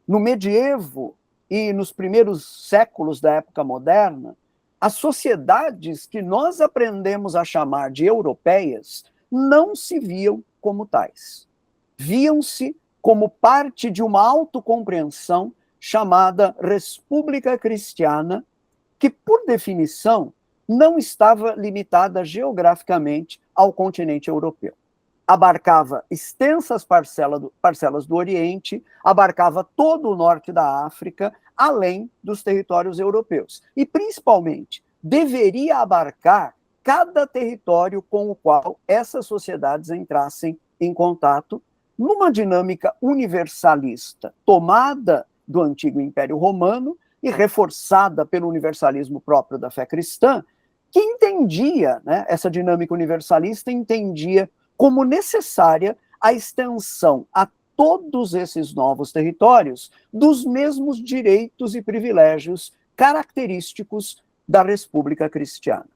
No medievo e nos primeiros séculos da época moderna, as sociedades que nós aprendemos a chamar de europeias não se viam como tais. Viam-se como parte de uma autocompreensão chamada República Cristiana, que, por definição, não estava limitada geograficamente ao continente europeu. Abarcava extensas parcelas do Oriente, abarcava todo o norte da África, além dos territórios europeus. E, principalmente, deveria abarcar cada território com o qual essas sociedades entrassem em contato, numa dinâmica universalista, tomada do antigo Império Romano e reforçada pelo universalismo próprio da fé cristã, que entendia, né, essa dinâmica universalista entendia como necessária a extensão a todos esses novos territórios dos mesmos direitos e privilégios característicos da República Cristiana.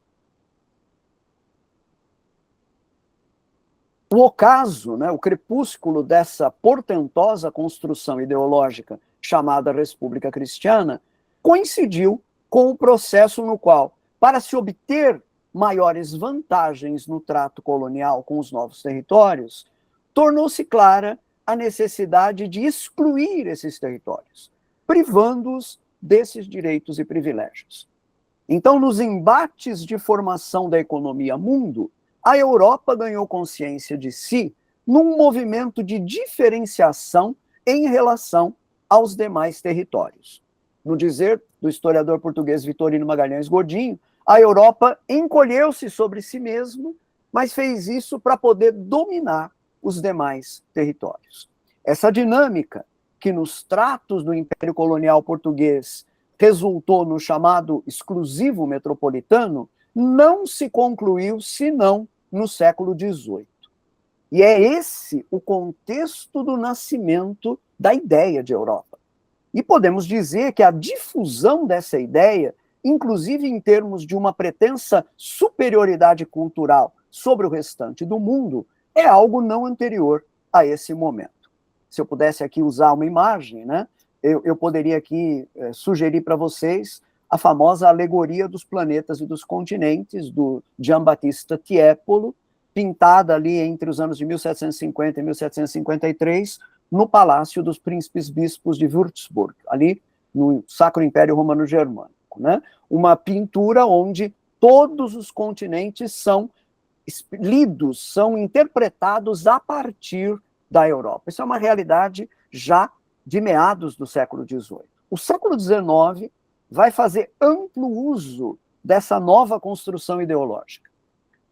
O ocaso, né, o crepúsculo dessa portentosa construção ideológica chamada República Cristiana, coincidiu com o processo no qual, para se obter maiores vantagens no trato colonial com os novos territórios, tornou-se clara a necessidade de excluir esses territórios, privando-os desses direitos e privilégios. Então, nos embates de formação da economia mundo, a Europa ganhou consciência de si num movimento de diferenciação em relação aos demais territórios. No dizer do historiador português Vitorino Magalhães Godinho, a Europa encolheu-se sobre si mesma, mas fez isso para poder dominar os demais territórios. Essa dinâmica, que nos tratos do Império Colonial Português resultou no chamado exclusivo metropolitano, não se concluiu senão no século XVIII. E é esse o contexto do nascimento da ideia de Europa. E podemos dizer que a difusão dessa ideia, inclusive em termos de uma pretensa superioridade cultural sobre o restante do mundo, é algo não anterior a esse momento. Se eu pudesse aqui usar uma imagem, né, eu poderia aqui sugerir para vocês a famosa alegoria dos planetas e dos continentes, do Giambattista Tiepolo, pintada ali entre os anos de 1750 e 1753, no Palácio dos Príncipes Bispos de Würzburg, ali no Sacro Império Romano Germânico, né? Uma pintura onde todos os continentes são lidos, são interpretados a partir da Europa. Isso é uma realidade já de meados do século XVIII. O século XIX vai fazer amplo uso dessa nova construção ideológica.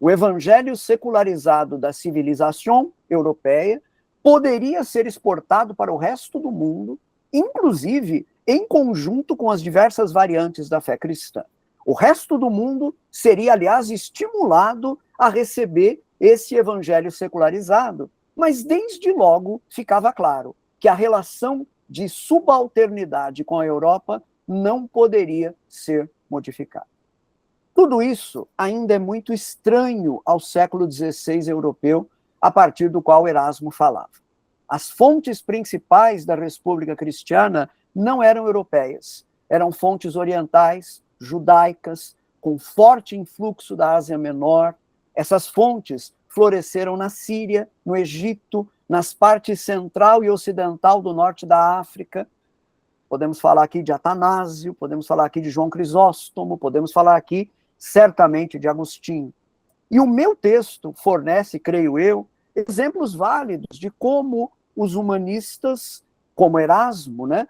o evangelho secularizado da civilização europeia poderia ser exportado para o resto do mundo, inclusive em conjunto com as diversas variantes da fé cristã. O resto do mundo seria, aliás, estimulado a receber esse evangelho secularizado, mas desde logo ficava claro que a relação de subalternidade com a Europa não poderia ser modificada. Tudo isso ainda é muito estranho ao século XVI europeu, a partir do qual Erasmo falava. As fontes principais da República Cristiana não eram europeias, eram fontes orientais, judaicas, com forte influxo da Ásia Menor. Essas fontes floresceram na Síria, no Egito, nas partes central e ocidental do norte da África. Podemos falar aqui de Atanásio, podemos falar aqui de João Crisóstomo, podemos falar aqui, certamente, de Agostinho. E o meu texto fornece, creio eu, exemplos válidos de como os humanistas, como Erasmo, né,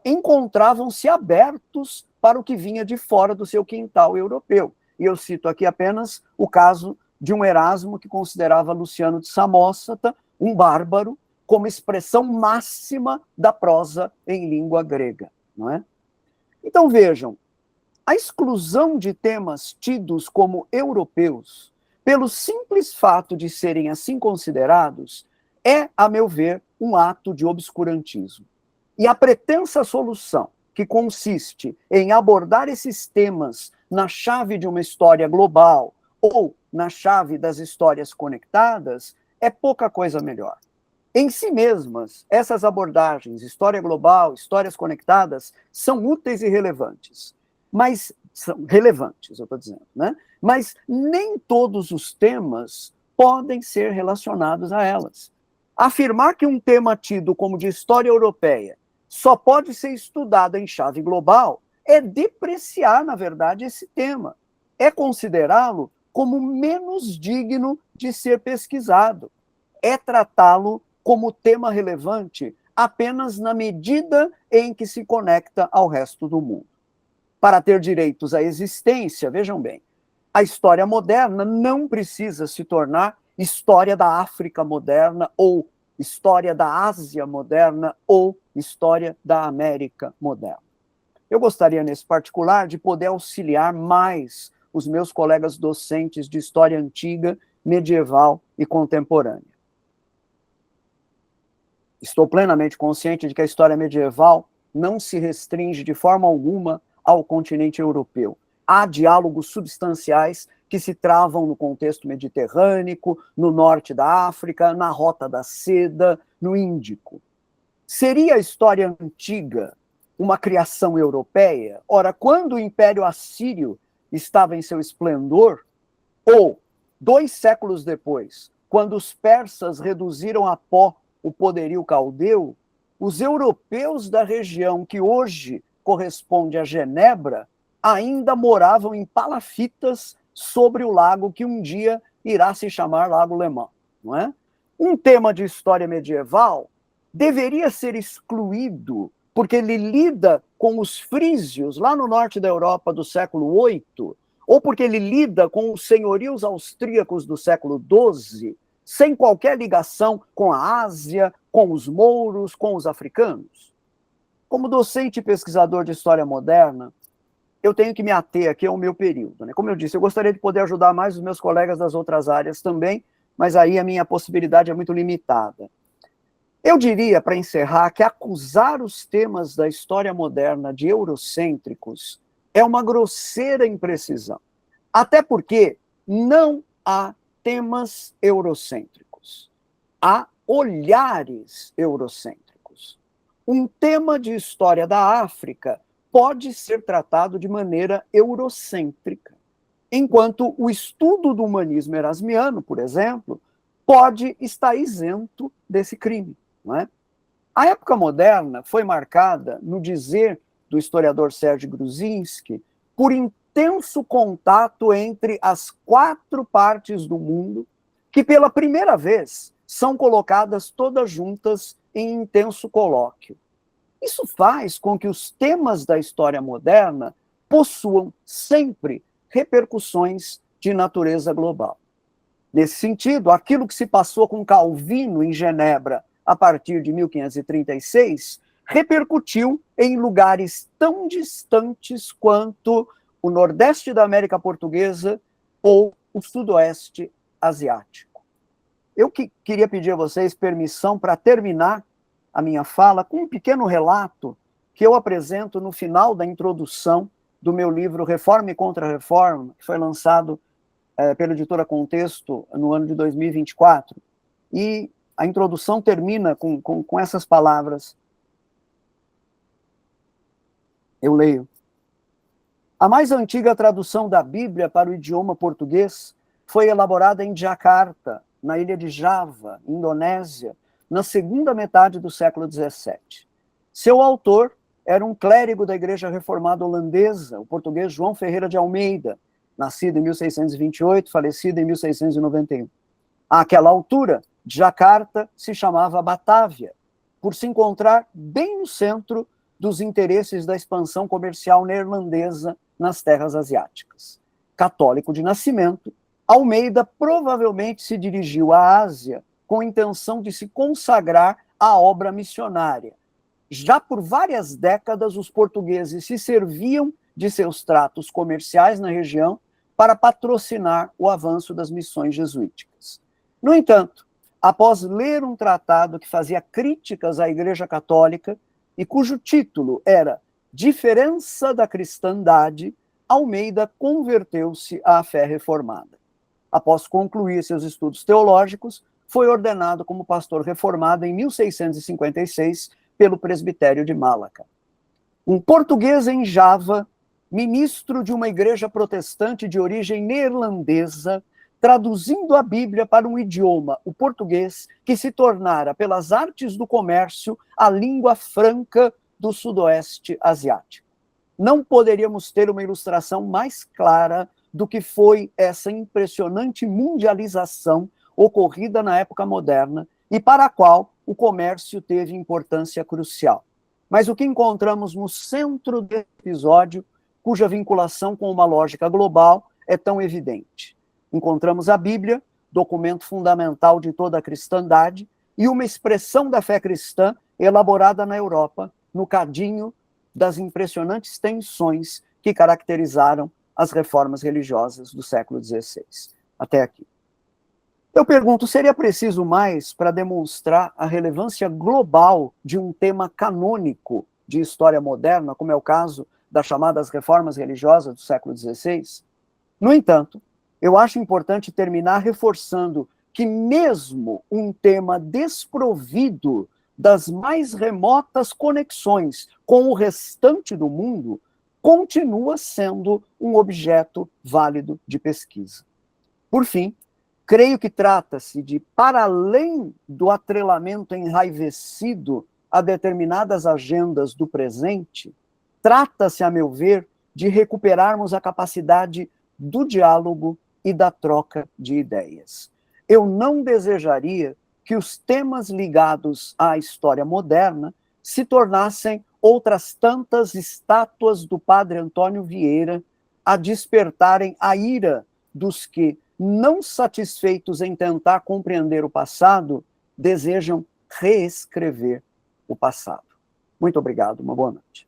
encontravam-se abertos para o que vinha de fora do seu quintal europeu. E eu cito aqui apenas o caso de um Erasmo que considerava Luciano de Samósata um bárbaro, como expressão máxima da prosa em língua grega, não é? Então vejam, a exclusão de temas tidos como europeus, pelo simples fato de serem assim considerados, é, a meu ver, um ato de obscurantismo. E a pretensa solução, que consiste em abordar esses temas na chave de uma história global ou na chave das histórias conectadas, é pouca coisa melhor. Em si mesmas, essas abordagens, história global, histórias conectadas, são úteis e relevantes. Mas, são relevantes, eu estou dizendo, né? Mas nem todos os temas podem ser relacionados a elas. Afirmar que um tema tido como de história europeia só pode ser estudado em chave global é depreciar, na verdade, esse tema. É considerá-lo como menos digno de ser pesquisado. É tratá-lo como tema relevante apenas na medida em que se conecta ao resto do mundo. Para ter direitos à existência, vejam bem, a história moderna não precisa se tornar história da África moderna, ou história da Ásia moderna, ou história da América moderna. Eu gostaria, nesse particular, de poder auxiliar mais os meus colegas docentes de história antiga, medieval e contemporânea. Estou plenamente consciente de que a história medieval não se restringe de forma alguma ao continente europeu. Há diálogos substanciais que se travam no contexto mediterrâneo, no norte da África, na Rota da Seda, no Índico. Seria a história antiga uma criação europeia? Ora, quando o Império Assírio estava em seu esplendor, ou 2 séculos depois, quando os persas reduziram a pó o poderio caldeu, os europeus da região que hoje corresponde a Genebra ainda moravam em palafitas sobre o lago que um dia irá se chamar Lago Lemão, não é? Um tema de história medieval deveria ser excluído porque ele lida com os frísios lá no norte da Europa do século VIII, ou porque ele lida com os senhorios austríacos do século XII, sem qualquer ligação com a Ásia, com os mouros, com os africanos. Como docente e pesquisador de história moderna, eu tenho que me ater aqui ao meu período, né? Como eu disse, eu gostaria de poder ajudar mais os meus colegas das outras áreas também, mas aí a minha possibilidade é muito limitada. Eu diria, para encerrar, que acusar os temas da história moderna de eurocêntricos é uma grosseira imprecisão. Até porque não há temas eurocêntricos. Há olhares eurocêntricos. Um tema de história da África pode ser tratado de maneira eurocêntrica, enquanto o estudo do humanismo erasmiano, por exemplo, pode estar isento desse crime, não é? A época moderna foi marcada, no dizer do historiador Sérgio Gruzinski, por intenso contato entre as 4 partes do mundo, que pela primeira vez são colocadas todas juntas em intenso colóquio. Isso faz com que os temas da história moderna possuam sempre repercussões de natureza global. Nesse sentido, aquilo que se passou com Calvino em Genebra a partir de 1536 repercutiu em lugares tão distantes quanto o Nordeste da América Portuguesa ou o Sudoeste Asiático. Eu queria pedir a vocês permissão para terminar a minha fala com um pequeno relato que eu apresento no final da introdução do meu livro Reforma e Contra-Reforma, que foi lançado pela editora Contexto no ano de 2024. E a introdução termina com essas palavras. Eu leio. A mais antiga tradução da Bíblia para o idioma português foi elaborada em Jakarta, na ilha de Java, Indonésia, na segunda metade do século XVII. Seu autor era um clérigo da Igreja Reformada Holandesa, o português João Ferreira de Almeida, nascido em 1628, falecido em 1691. Àquela altura, Jakarta se chamava Batávia, por se encontrar bem no centro dos interesses da expansão comercial neerlandesa nas terras asiáticas. Católico de nascimento, Almeida provavelmente se dirigiu à Ásia com a intenção de se consagrar à obra missionária. Já por várias décadas, os portugueses se serviam de seus tratos comerciais na região para patrocinar o avanço das missões jesuíticas. No entanto, após ler um tratado que fazia críticas à Igreja Católica e cujo título era Diferença da Cristandade, Almeida converteu-se à fé reformada. Após concluir seus estudos teológicos, foi ordenado como pastor reformado em 1656 pelo presbitério de Malaca. Um português em Java, ministro de uma igreja protestante de origem neerlandesa, traduzindo a Bíblia para um idioma, o português, que se tornara, pelas artes do comércio, a língua franca do sudoeste asiático. Não poderíamos ter uma ilustração mais clara do que foi essa impressionante mundialização ocorrida na época moderna e para a qual o comércio teve importância crucial. Mas o que encontramos no centro desse episódio, cuja vinculação com uma lógica global é tão evidente? Encontramos a Bíblia, documento fundamental de toda a cristandade, e uma expressão da fé cristã elaborada na Europa, no cadinho das impressionantes tensões que caracterizaram as reformas religiosas do século XVI. Até aqui. Eu pergunto, seria preciso mais para demonstrar a relevância global de um tema canônico de história moderna, como é o caso das chamadas reformas religiosas do século XVI? No entanto, eu acho importante terminar reforçando que mesmo um tema desprovido das mais remotas conexões com o restante do mundo continua sendo um objeto válido de pesquisa. Por fim, creio que trata-se de, para além do atrelamento enraivecido a determinadas agendas do presente, trata-se, a meu ver, de recuperarmos a capacidade do diálogo e da troca de ideias. Eu não desejaria que os temas ligados à história moderna se tornassem outras tantas estátuas do padre Antônio Vieira a despertarem a ira dos que, não satisfeitos em tentar compreender o passado, desejam reescrever o passado. Muito obrigado, uma boa noite.